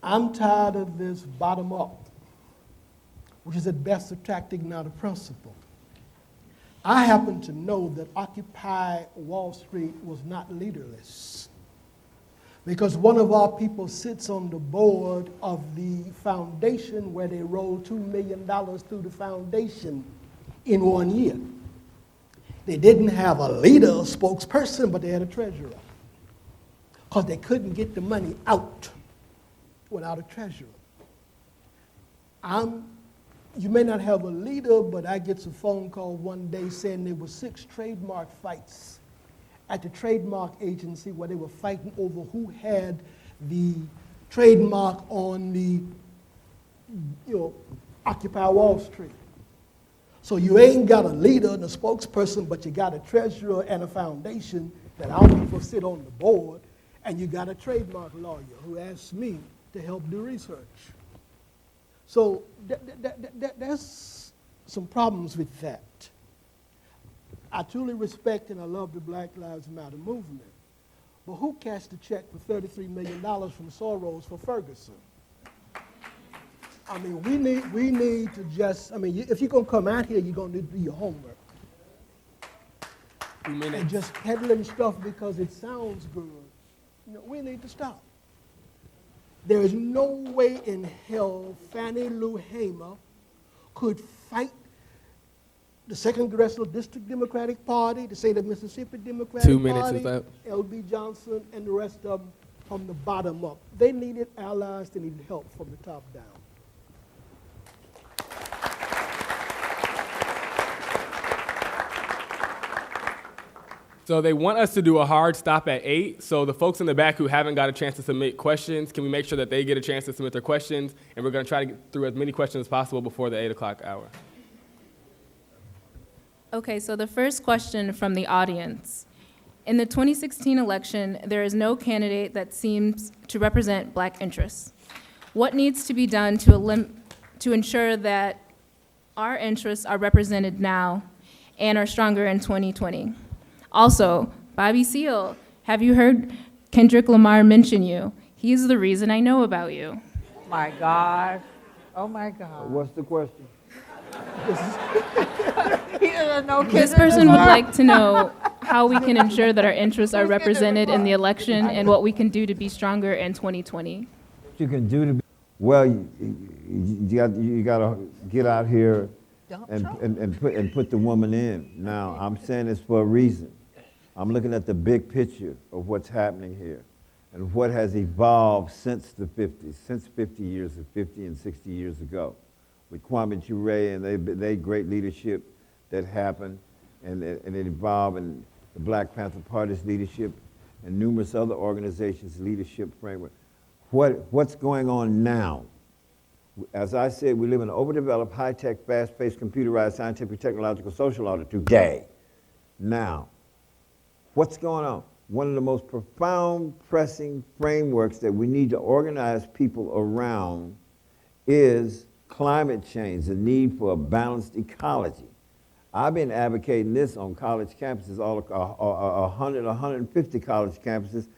I'm tired of this bottom up, which is at best a tactic, not a principle. I happen to know that Occupy Wall Street was not leaderless, because one of our people sits on the board of the foundation where they rolled $2 million through the foundation in 1 year. They didn't have a leader, a spokesperson, but they had a treasurer, because they couldn't get the money out without a treasurer. You may not have a leader, but I get a phone call one day saying there were 6 trademark fights at the trademark agency where they were fighting over who had the trademark on the, Occupy Wall Street. So you ain't got a leader and a spokesperson, but you got a treasurer and a foundation that our people sit on the board, and you got a trademark lawyer who asked me to help do research. So there's some problems with that. I truly respect and I love the Black Lives Matter movement. But who cashed the check for $33 million from Soros for Ferguson? I mean, we need to just, I mean, if you're going to come out here, you're going to do your homework. 2 minutes. And just peddling stuff because it sounds good, you know, we need to stop. There is no way in hell Fannie Lou Hamer could fight the 2nd Congressional District Democratic Party, the state of Mississippi Democratic 2 minutes Party, is up. L.B. Johnson, and the rest of them from the bottom up. They needed allies, they needed help from the top down. So they want us to do a hard stop at 8. So the folks in the back who haven't got a chance to submit questions, can we make sure that they get a chance to submit their questions? And we're going to try to get through as many questions as possible before the 8 o'clock hour. Okay, so the first question from the audience. In the 2016 election, there is no candidate that seems to represent Black interests. What needs to be done to ensure that our interests are represented now and are stronger in 2020? Also, Bobby Seale, have you heard Kendrick Lamar mention you? He's the reason I know about you. My God. Oh, my God. What's the question? He doesn't know This Kendrick person would Lamar. like to know how we can ensure that our interests are represented in the election and what we can do to be stronger in 2020. What you can do to be, well, you got to get out here and put the woman in. Now, I'm saying this for a reason. I'm looking at the big picture of what's happening here and what has evolved since the 50s, since 50 and 60 years ago. With Kwame Ture and they great leadership that happened, and it evolved in the Black Panther Party's leadership and numerous other organizations' leadership framework. What's going on now? As I said, we live in an overdeveloped, high-tech, fast-paced, computerized, scientific, technological, social order today. Now, what's going on? One of the most profound, pressing frameworks that we need to organize people around is climate change, the need for a balanced ecology. I've been advocating this on college campuses, all 100, 150 college campuses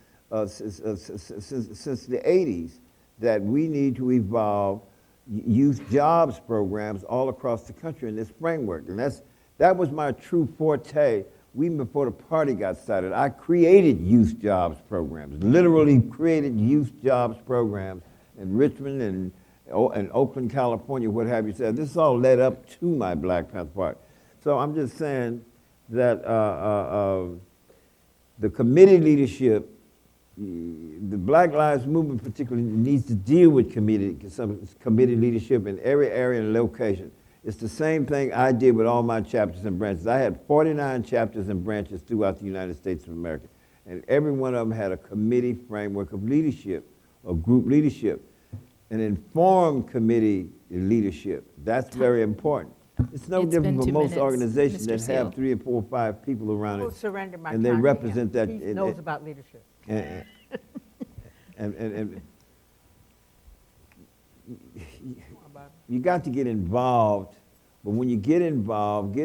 since the 80s, that we need to evolve youth jobs programs all across the country in this framework. And that was my true forte even before the party got started. I created youth jobs programs, literally created youth jobs programs in Richmond and Oakland, California, what have you said. This all led up to my Black Panther Party. So I'm just saying that the committee leadership, the Black Lives Movement particularly, needs to deal with committee leadership in every area and location. It's the same thing I did with all my chapters and branches. I had 49 chapters and branches throughout the United States of America, and every one of them had a committee framework of leadership, of group leadership, an informed committee leadership. That's very important. It's no It's different been from 2 most minutes, organizations Mr. that Seale. have 3 or 4 or 5 people around I'll it, surrender my and they time to represent him. that. He knows about leadership. And you got to get involved, but when you get involved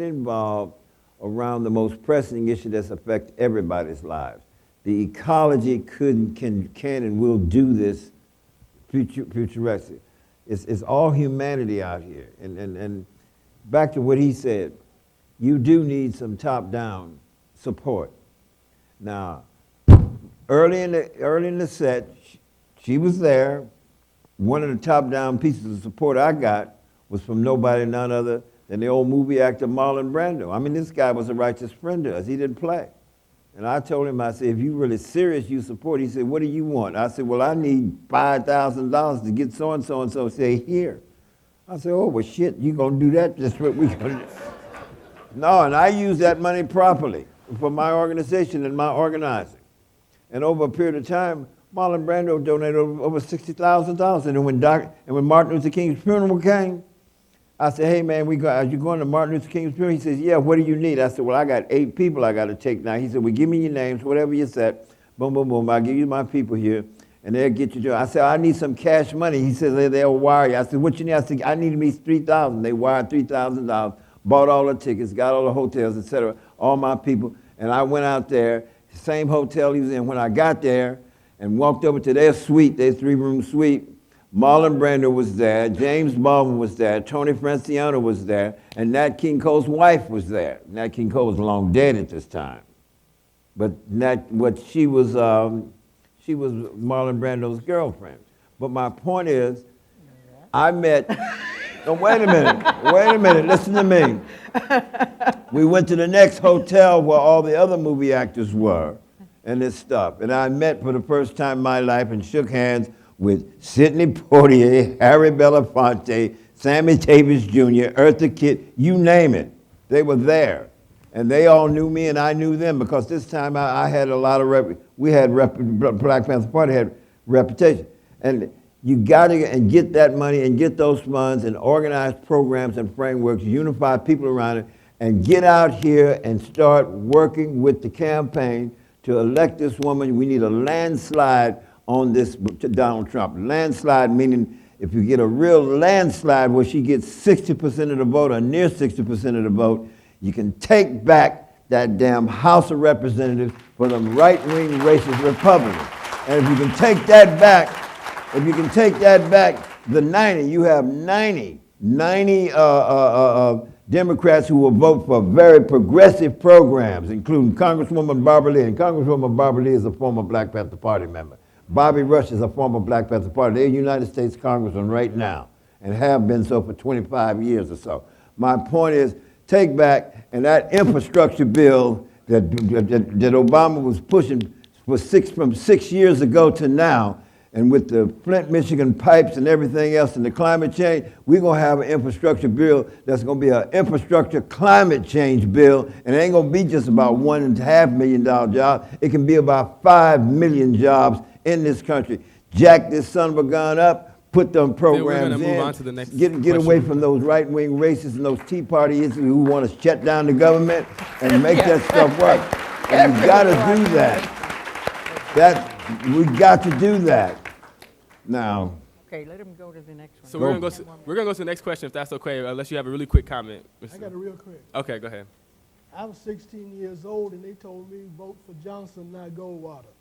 around the most pressing issue that's affect everybody's lives. The ecology can and will do this futuristic. It's all humanity out here. And back to what he said, you do need some top-down support. Now, early in the set, she was there. One of the top-down pieces of support I got was from nobody, none other than the old movie actor Marlon Brando. I mean, this guy was a righteous friend to us. He didn't play. And I told him, I said, if you're really serious, you support. He said, what do you want? I said, well, I need $5,000 to get so-and-so and so. Say, here. I said, oh, well, shit, you going to do that? That's what we going to do. No, and I use that money properly for my organization and my organizing. And over a period of time, Marlon Brando donated over $60,000. And when Martin Luther King's funeral came, I said, hey, man, are you going to Martin Luther King's funeral? He says, yeah, what do you need? I said, well, I got 8 people I got to take now. He said, well, give me your names, whatever you said. Boom, boom, boom. I'll give you my people here. and they'll get you to. I said, I need some cash money. He said, they'll wire you. I said, what you need? I said, I need at least $3,000. They wired $3,000, bought all the tickets, got all the hotels, etc., all my people. And I went out there, same hotel he was in. When I got there and walked over to their suite, their 3-room suite, Marlon Brando was there, James Baldwin was there, Tony Franciano was there, and Nat King Cole's wife was there. Nat King Cole was long dead at this time. But she was Marlon Brando's girlfriend. But my point is, I met, no, wait a minute, listen to me. We went to the next hotel where all the other movie actors were and this stuff. And I met for the first time in my life and shook hands with Sidney Poitier, Harry Belafonte, Sammy Davis Jr., Eartha Kitt, you name it. They were there. And they all knew me and I knew them because this time I had a lot of Black Panther Party had reputation. And you got to get that money and get those funds and organize programs and frameworks, unify people around it, and get out here and start working with the campaign to elect this woman. We need a landslide on this to Donald Trump. Landslide meaning if you get a real landslide where she gets 60% of the vote or near 60% of the vote, you can take back that damn House of Representatives for them right-wing racist Republicans. And if you can take that back, the 90, you have 90 Democrats who will vote for very progressive programs, including Congresswoman Barbara Lee. And Congresswoman Barbara Lee is a former Black Panther Party member. Bobby Rush is a former Black Panther Party. They're United States Congressman right now and have been so for 25 years or so. My point is, take back, and that infrastructure bill that Obama was pushing from 6 years ago to now, and with the Flint, Michigan pipes and everything else and the climate change, we're going to have an infrastructure bill that's going to be an infrastructure climate change bill, and it ain't going to be just about $1.5 million jobs. It can be about 5 million jobs in this country. Jack this son of a gun up, put them programs move on to the next get away from those right-wing racists and those Tea Party who want to shut down the government and make that stuff work. And we got to do that. We got to do that. Now. Okay, let him go to the next one. So we're gonna go to the next question, if that's okay, unless you have a really quick comment. I got a real quick. Okay, go ahead. I was 16 years old, and they told me vote for Johnson, not Goldwater.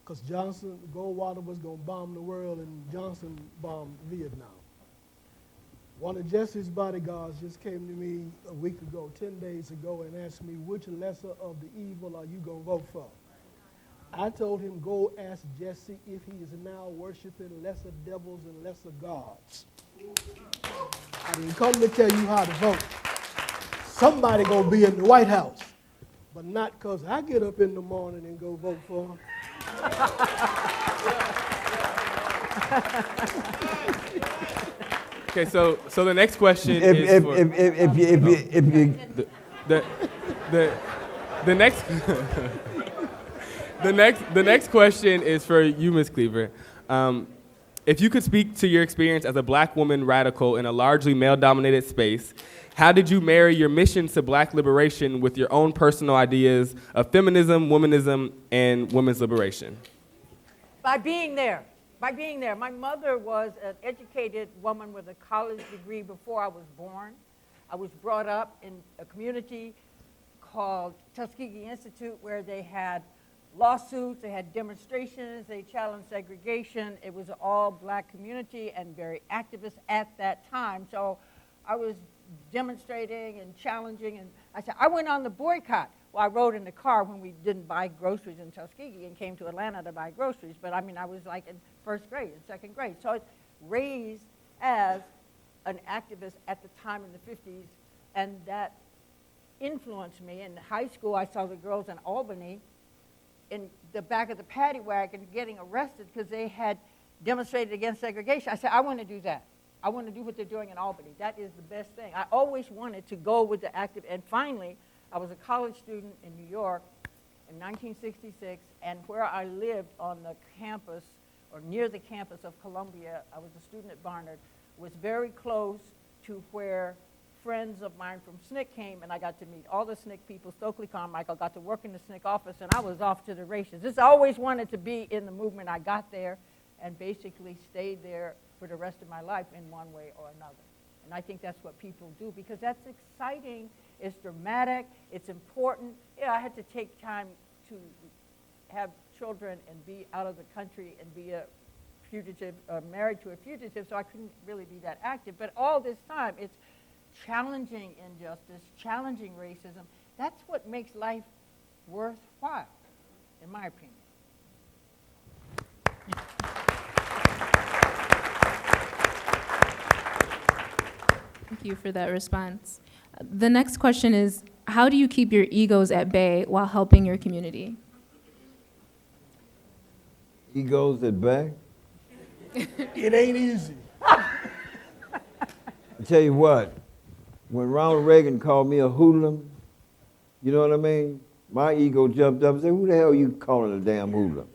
Because Goldwater was going to bomb the world, and Johnson bombed Vietnam. One of Jesse's bodyguards just came to me a week ago, 10 days ago, and asked me, which lesser of the evil are you going to vote for? I told him, go ask Jesse if he is now worshiping lesser devils and lesser gods. I didn't come to tell you how to vote. Somebody going to be in the White House, but not because I get up in the morning and go vote for him. Okay, so the next question is for the next question is for you, Ms. Cleaver. If you could speak to your experience as a Black woman radical in a largely male-dominated space, how did you marry your missions to Black liberation with your own personal ideas of feminism, womanism, and women's liberation? By being there. My mother was an educated woman with a college degree before I was born. I was brought up in a community called Tuskegee Institute where they had lawsuits, they had demonstrations, they challenged segregation. It was an all Black community and very activist at that time. So I was demonstrating and challenging, and I said, I went on the boycott. Well, I rode in the car when we didn't buy groceries in Tuskegee and came to Atlanta to buy groceries, but I mean, I was like in first grade and second grade. So I was raised as an activist at the time in the 50s, and that influenced me. In high school, I saw the girls in Albany in the back of the paddy wagon getting arrested because they had demonstrated against segregation. I said, I want to do that. I want to do what they're doing in Albany. That is the best thing. I always wanted to go with the active, and finally, I was a college student in New York in 1966, and where I lived on the campus, or near the campus of Columbia, I was a student at Barnard, was very close to where friends of mine from SNCC came, and I got to meet all the SNCC people. Stokely Carmichael got to work in the SNCC office, and I was off to the races. I always wanted to be in the movement. I got there and basically stayed there for the rest of my life in one way or another. And I think that's what people do, because that's exciting, it's dramatic, it's important. Yeah, I had to take time to have children and be out of the country and be a fugitive, married to a fugitive, so I couldn't really be that active. But all this time, it's challenging injustice, challenging racism. That's what makes life worthwhile, in my opinion. Thank you for that response. The next question is, how do you keep your egos at bay while helping your community? Egos at bay? It ain't easy. I tell you what, when Ronald Reagan called me a hoodlum, you know what I mean? My ego jumped up and said, who the hell are you calling a damn hoodlum?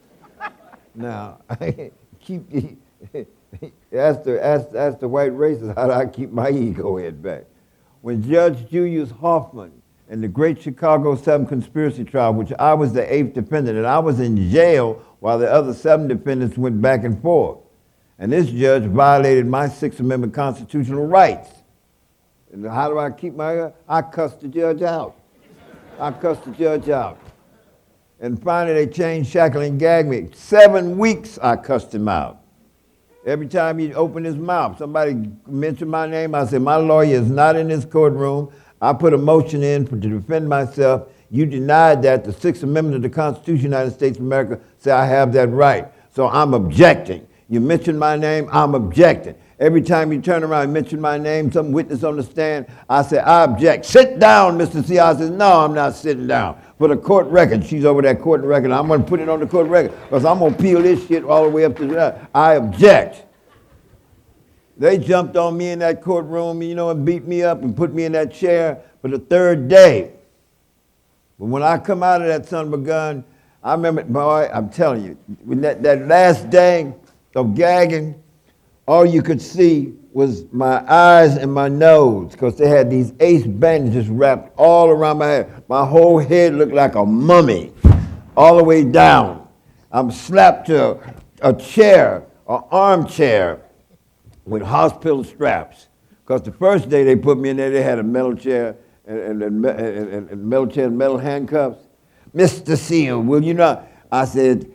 Now, ask the white racists how do I keep my ego head back. When Judge Julius Hoffman and the Great Chicago 7 conspiracy trial, which I was the 8th defendant, and I was in jail while the other 7 defendants went back and forth. And this judge violated my 6th Amendment constitutional rights. And how do I keep my, I cussed the judge out. I cussed the judge out. And finally they changed, shackle, and gag me. 7 weeks I cussed him out. Every time he'd open his mouth, somebody mentioned my name, I said, my lawyer is not in this courtroom. I put a motion in to defend myself. You denied that. The 6th Amendment of the Constitution of the United States of America says I have that right. So I'm objecting. You mention my name, I'm objecting. Every time you turn around and mention my name, some witness on the stand, I say, I object. Sit down, Mr. Seale. I says, no, I'm not sitting down. For the court record, she's over that court record. I'm going to put it on the court record because I'm going to peel this shit all the way up to the I object. They jumped on me in that courtroom, you know, and beat me up and put me in that chair for the 3rd day. But when I come out of that son of a gun, I remember, boy, I'm telling you, when that last day of gagging, all you could see was my eyes and my nose because they had these ace bandages wrapped all around my head. My whole head looked like a mummy all the way down. I'm slapped to a chair, an armchair with hospital straps. Because the first day they put me in there, they had a metal chair and metal handcuffs. Mr. Seale, will you not? I said,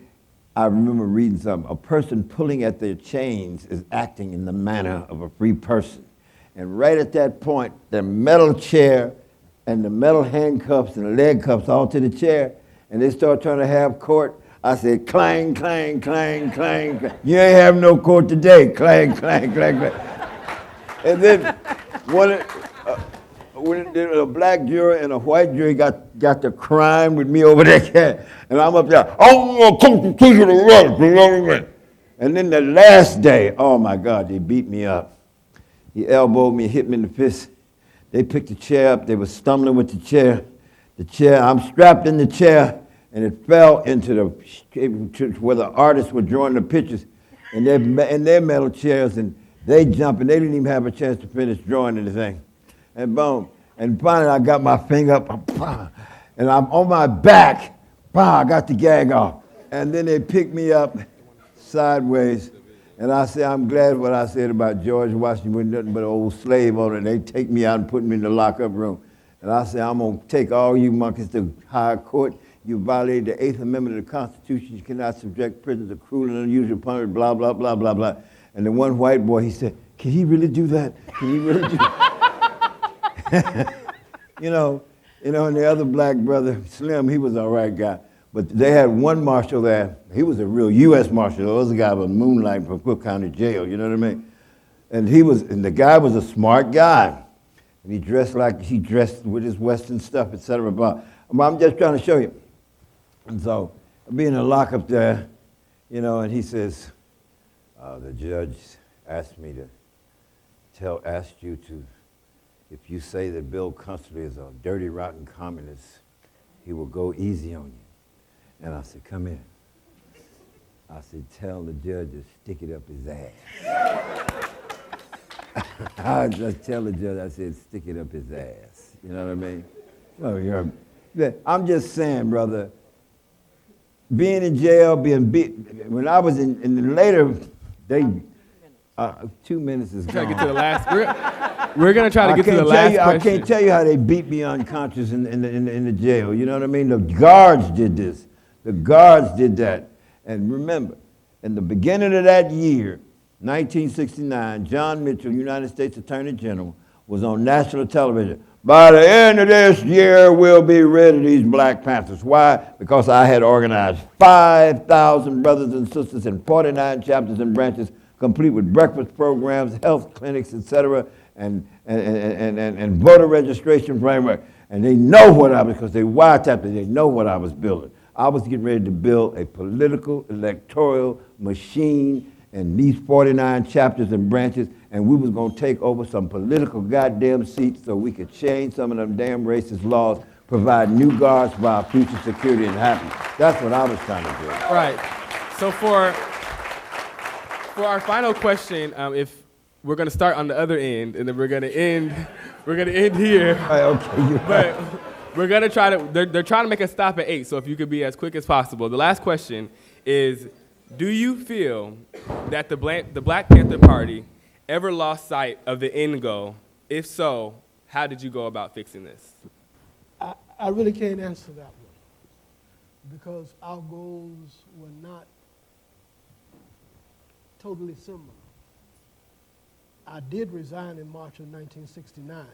I remember reading something. A person pulling at their chains is acting in the manner of a free person. And right at that point, the metal chair and the metal handcuffs and the leg cuffs all to the chair, and they start trying to have court. I said, clang, clang, clang, clang, clang. You ain't have no court today. Clang, clang, clang, clang. And then when a black jury and a white jury got to crime with me over there, and I'm up there, and then the last day, oh my God, they beat me up. He elbowed me, hit me in the fist. They picked the chair up, they were stumbling with the chair. I'm strapped in the chair, and it fell into where the artists were drawing the pictures in their metal chairs, and they jumped, and they didn't even have a chance to finish drawing anything. And boom. And finally, I got my finger up, and I'm on my back. I got the gag off. And then they picked me up sideways, and I said, I'm glad what I said about George Washington was nothing but an old slave owner. And they take me out and put me in the lockup room. And I said, I'm going to take all you monkeys to higher court. You violated the 8th Amendment of the Constitution. You cannot subject prisoners to cruel and unusual punishment, blah, blah, blah, blah, blah. And the one white boy, he said, can he really do that? Can he really do that? you know, and the other black brother, Slim, he was all right guy. But they had one marshal there. He was a real U.S. marshal. The other guy was moonlighting from Cook County Jail, you know what I mean? And the guy was a smart guy. And he dressed with his Western stuff, et cetera. But I'm just trying to show you. And so, I'm being in a lockup there, and he says, the judge asked you to, if you say that Bill Constantly is a dirty, rotten communist, he will go easy on you. And I said, come here. I said, tell the judge to stick it up his ass. I just tell the judge, I said, stick it up his ass. You know what I mean? Oh, I'm just saying, brother, being in jail, being beat, when I was in the later, 2 minutes is Try to gone. get to the last. We're gonna try to get to the last question. I can't tell you how they beat me unconscious in the jail. You know what I mean? The guards did this. The guards did that. And remember, in the beginning of that year, 1969, John Mitchell, United States Attorney General, was on national television. By the end of this year, we'll be rid of these Black Panthers. Why? Because I had organized 5,000 brothers and sisters in 49 chapters and branches, complete with breakfast programs, health clinics, etc., and voter registration framework. And they know what I was, because they wiretapped it, they know what I was building. I was getting ready to build a political electoral machine in these 49 chapters and branches, and we was going to take over some political goddamn seats so we could change some of them damn racist laws, provide new guards for our future security and happiness. That's what I was trying to do. Right. So for our final question, if we're going to start on the other end, and then we're going to end here. Right, okay, you're right. But we're going to try to, they're trying to make us stop at 8, so if you could be as quick as possible. The last question is, do you feel that the Black Panther Party ever lost sight of the end goal? If so, how did you go about fixing this? I really can't answer that one because our goals were not totally similar. I did resign in March of 1969,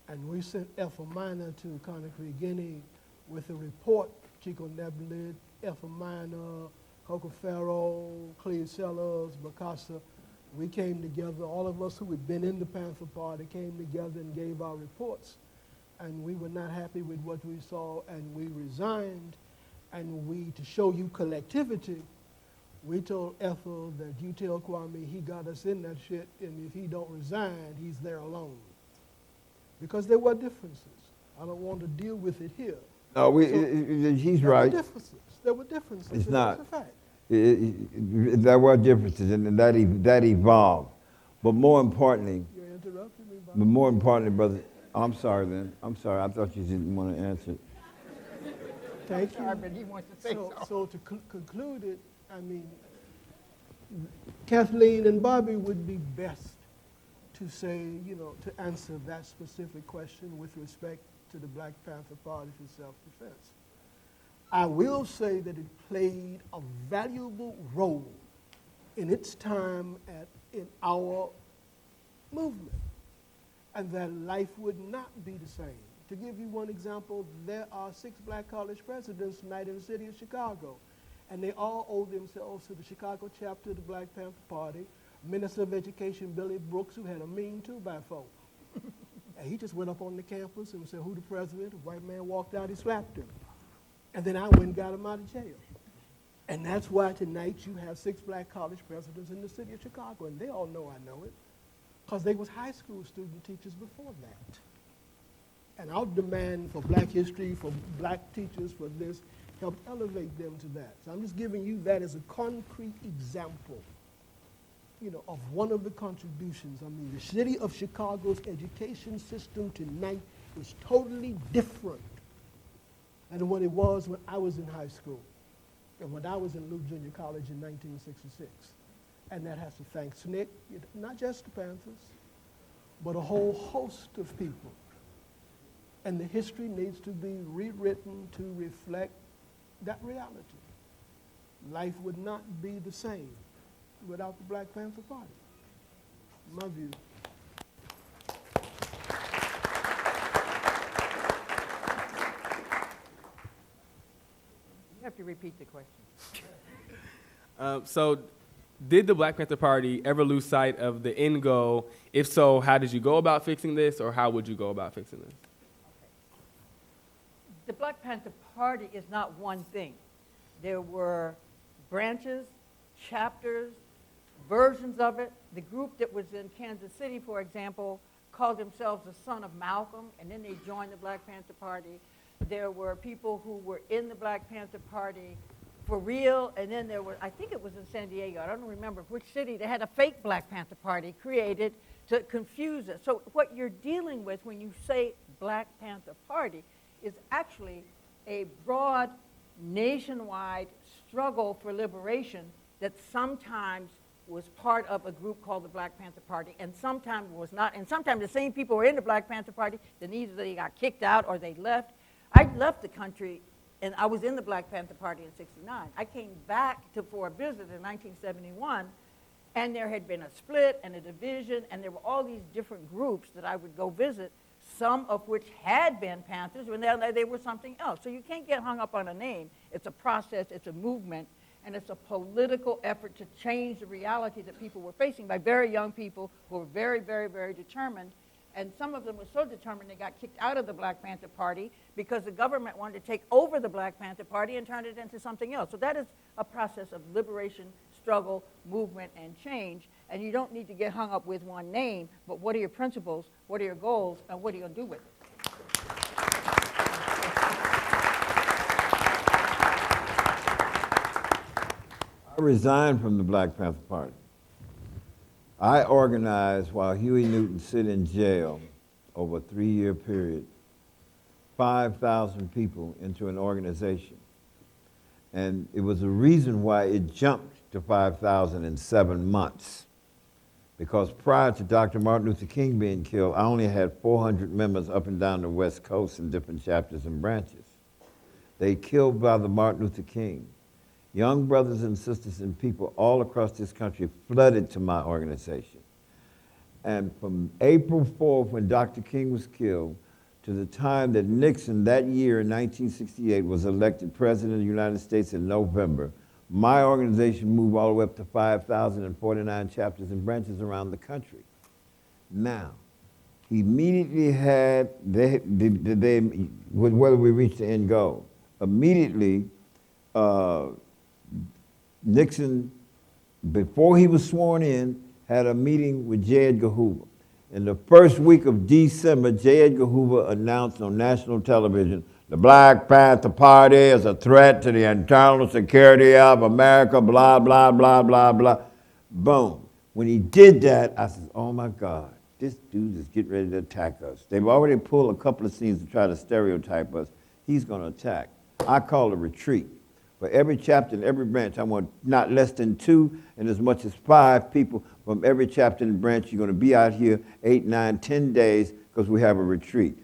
and we sent Ethel Minor to Conakry, Guinea with a report, Chico Nebulid, Ethel Minor, Coco Farrow, Cleve Sellers, Bacasa. We came together, all of us who had been in the Panther Party came together and gave our reports, and we were not happy with what we saw, and we resigned, and to show you collectivity, we told Ethel that you tell Kwame he got us in that shit, and if he don't resign, he's there alone. Because there were differences. I don't want to deal with it here. No, he's right. There were differences. It's and not. that's a fact. There were differences, and that evolved. But more importantly, You interrupted me, Bob. but more importantly, brother, I'm sorry then. I'm sorry. I thought you didn't want to answer. Thank you. But he wants to say so. So to conclude it, I mean, Kathleen and Bobby would be best to say, to answer that specific question with respect to the Black Panther Party for self-defense. I will say that it played a valuable role in its time in our movement, and that life would not be the same. To give you one example, there are 6 black college presidents tonight in the city of Chicago, and they all owe themselves to the Chicago chapter of the Black Panther Party. Minister of Education Billy Brooks, who had a mean 2x4. And he just went up on the campus and said, "Who the president?" A white man walked out, he slapped him. And then I went and got him out of jail. And that's why tonight you have 6 black college presidents in the city of Chicago, and they all know I know it, because they was high school student teachers before that. And our demand for black history, for black teachers, for this, helped elevate them to that. So I'm just giving you that as a concrete example, of one of the contributions. I mean, the city of Chicago's education system tonight is totally different than what it was when I was in high school and when I was in Luke Junior College in 1966. And that has to thank SNCC, not just the Panthers, but a whole host of people. And the history needs to be rewritten to reflect that reality. Life would not be the same without the Black Panther Party. My view. You have to repeat the question. So did the Black Panther Party ever lose sight of the end goal? If so, how did you go about fixing this, or how would you go about fixing this? The Black Panther Party is not one thing. There were branches, chapters, versions of it. The group that was in Kansas City, for example, called themselves the Son of Malcolm, and then they joined the Black Panther Party. There were people who were in the Black Panther Party for real, and then there was, I think it was in San Diego, I don't remember which city, they had a fake Black Panther Party created to confuse us. So what you're dealing with when you say Black Panther Party is actually a broad, nationwide struggle for liberation that sometimes was part of a group called the Black Panther Party, and sometimes was not, and sometimes the same people were in the Black Panther Party, then either they got kicked out or they left. I left the country, and I was in the Black Panther Party in '69. I came back for a visit in 1971, and there had been a split and a division, and there were all these different groups that I would go visit, some of which had been Panthers, when they were something else. So you can't get hung up on a name. It's a process, it's a movement, and it's a political effort to change the reality that people were facing by very young people who were very, very, very determined. And some of them were so determined they got kicked out of the Black Panther Party because the government wanted to take over the Black Panther Party and turn it into something else. So that is a process of liberation, struggle, movement, and change. And you don't need to get hung up with one name, but what are your principles, what are your goals, and what are you going to do with it? I resigned from the Black Panther Party. I organized while Huey Newton sit in jail over a 3-year period, 5,000 people into an organization. And it was a reason why it jumped to 5,000 in 7 months. Because prior to Dr. Martin Luther King being killed, I only had 400 members up and down the West Coast in different chapters and branches. They killed Brother Martin Luther King. Young brothers and sisters and people all across this country flooded to my organization. And from April 4th, when Dr. King was killed, to the time that Nixon that year in 1968 was elected President of the United States in November, my organization moved all the way up to 5,049 chapters and branches around the country. Now, immediately had, whether we reached the end goal, immediately, Nixon, before he was sworn in, had a meeting with J. Edgar Hoover. In the first week of December, J. Edgar Hoover announced on national television, the Black Panther Party is a threat to the internal security of America, blah, blah, blah, blah, blah. Boom. When he did that, I said, oh my God, this dude is getting ready to attack us. They've already pulled a couple of scenes to try to stereotype us. He's going to attack. I call a retreat. For every chapter and every branch, I want not less than 2 and as much as 5 people from every chapter and branch. You're going to be out here 8, 9, 10 days because we have a retreat.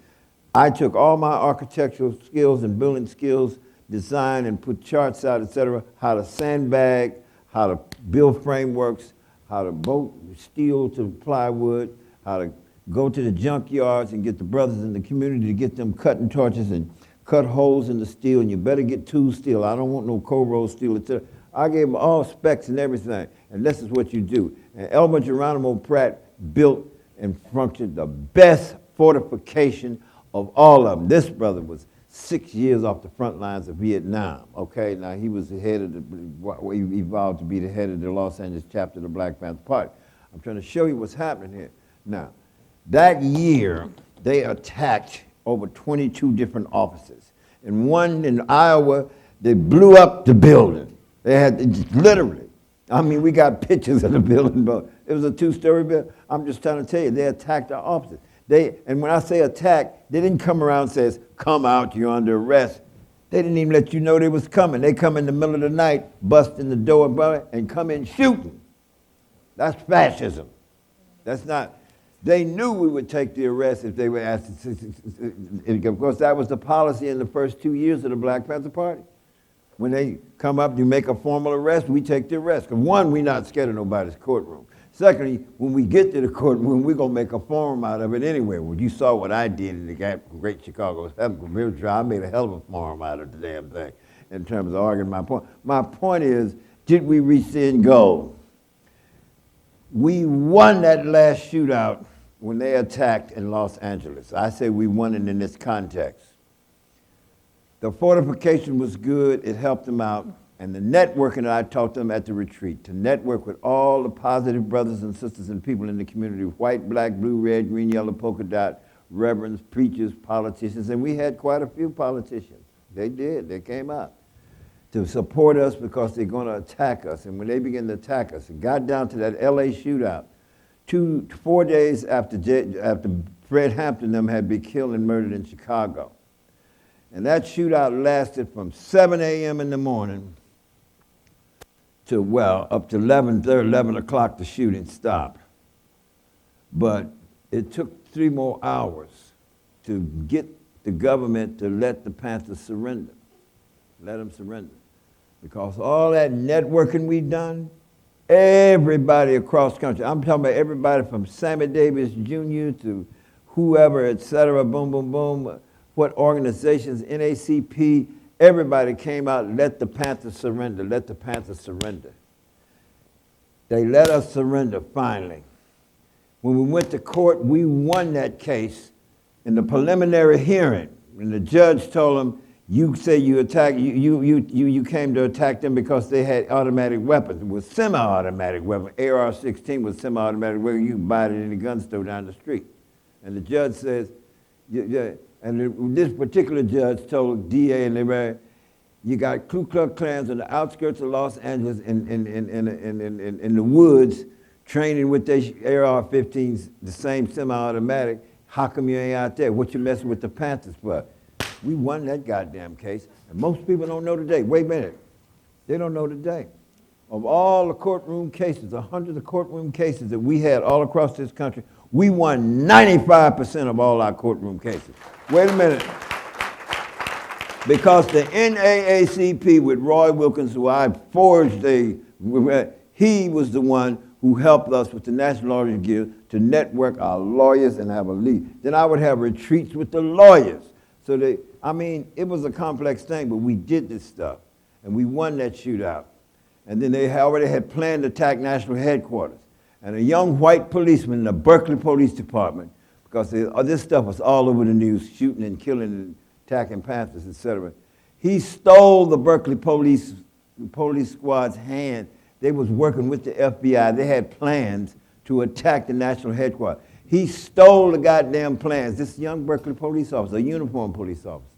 I took all my architectural skills and building skills, design and put charts out, etc., how to sandbag, how to build frameworks, how to bolt steel to plywood, how to go to the junkyards and get the brothers in the community to get them cutting torches and cut holes in the steel, and you better get tool steel. I don't want no cold rolled steel, etc. I gave them all specs and everything, and this is what you do. And Elmer Geronimo Pratt built and functioned the best fortification of all of them. This brother was 6 years off the front lines of Vietnam, okay? Now, he was the head of he evolved to be the head of the Los Angeles chapter of the Black Panther Party. I'm trying to show you what's happening here. Now, that year, they attacked over 22 different offices. And one in Iowa, they blew up the building. They had, literally, I mean, we got pictures of the building, but it was a 2-story building. I'm just trying to tell you, they attacked our offices. And when I say attack, they didn't come around and say, come out, you're under arrest. They didn't even let you know they was coming. They come in the middle of the night, bust in the door, and come in shooting. That's fascism. That's not. They knew we would take the arrest if they were asked. Of course, that was the policy in the first 2 years of the Black Panther Party. When they come up, you make a formal arrest, we take the arrest. Because one, we're not scared of nobody's courtroom. Secondly, when we get to the courtroom, we're going to make a forum out of it anyway. Well, you saw what I did in the Great Chicago River Trial. I made a hell of a forum out of the damn thing in terms of arguing my point. My point is, did we reach the end goal? We won that last shootout when they attacked in Los Angeles. I say we won it in this context. The fortification was good, it helped them out, and the networking that I taught them at the retreat, to network with all the positive brothers and sisters and people in the community, white, black, blue, red, green, yellow, polka dot, reverends, preachers, politicians, and we had quite a few politicians. They did, they came out. to support us because they're going to attack us. And when they begin to attack us, it got down to that LA shootout 4 days after Fred Hampton and them had been killed and murdered in Chicago. And that shootout lasted from 7 a.m. in the morning to, well, up to 11 o'clock the shooting stopped. But it took 3 more hours to get the government to let the Panthers surrender. Let them surrender. Because all that networking we done, everybody across the country, I'm talking about everybody from Sammy Davis Jr. to whoever, et cetera, boom, boom, boom, what organizations, NACP, everybody came out, let the Panthers surrender, let the Panthers surrender. They let us surrender finally. When we went to court, we won that case in the preliminary hearing. And the judge told them, you say you attacked, you came to attack them because they had automatic weapons. It was semi-automatic weapon. AR-16 was semi-automatic weapon. You can buy it in any gun store down the street. And the judge says, this particular judge told DA and they you got Ku Klux Klans on the outskirts of Los Angeles in the woods training with their AR-15s, the same semi-automatic. How come you ain't out there? What you messing with the Panthers for? We won that goddamn case, and most people don't know today. Wait a minute. They don't know today. Of all the courtroom cases, the hundreds of courtroom cases that we had all across this country, we won 95% of all our courtroom cases. Wait a minute. Because the NAACP with Roy Wilkins, who I forged he was the one who helped us with the National Lawyers Guild to network our lawyers and have a lead. Then I would have retreats with the lawyers. So it was a complex thing, but we did this stuff, and we won that shootout. And then they already had planned to attack national headquarters. And a young white policeman in the Berkeley Police Department, because this stuff was all over the news, shooting and killing and attacking Panthers, etc. He stole the Berkeley police squad's hand. They was working with the FBI. They had plans to attack the national headquarters. He stole the goddamn plans, this young Berkeley police officer, a uniformed police officer,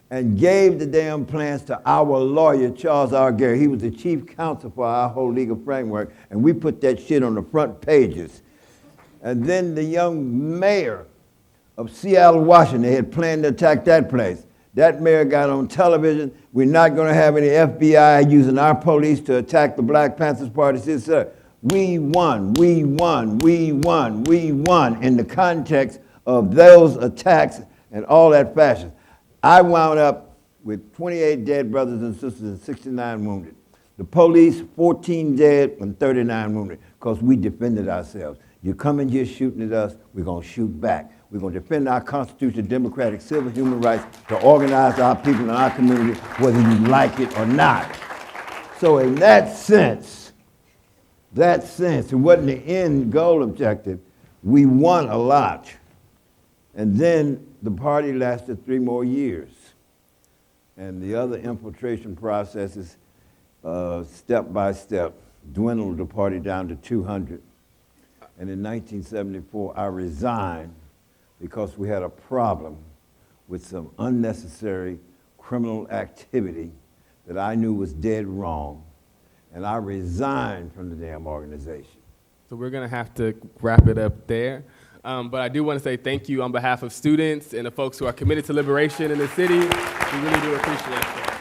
and gave the damn plans to our lawyer, Charles R. Gary. He was the chief counsel for our whole legal framework, and we put that shit on the front pages. And then the young mayor of Seale, Washington, they had planned to attack that place. That mayor got on television, we're not going to have any FBI using our police to attack the Black Panther Party. He said, we won, we won, we won, we won in the context of those attacks and all that fashion. I wound up with 28 dead brothers and sisters and 69 wounded. The police, 14 dead and 39 wounded, because we defended ourselves. You come in here shooting at us, we're going to shoot back. We're going to defend our Constitution, democratic, civil, human rights, to organize our people in our community, whether you like it or not. So in that sense, it wasn't the end goal objective. We won a lot. And then the party lasted 3 more years. And the other infiltration processes, step by step, dwindled the party down to 200. And in 1974, I resigned because we had a problem with some unnecessary criminal activity that I knew was dead wrong. And I resigned from the damn organization. So we're going to have to wrap it up there. But I do want to say thank you on behalf of students and the folks who are committed to liberation in the city. We really do appreciate it.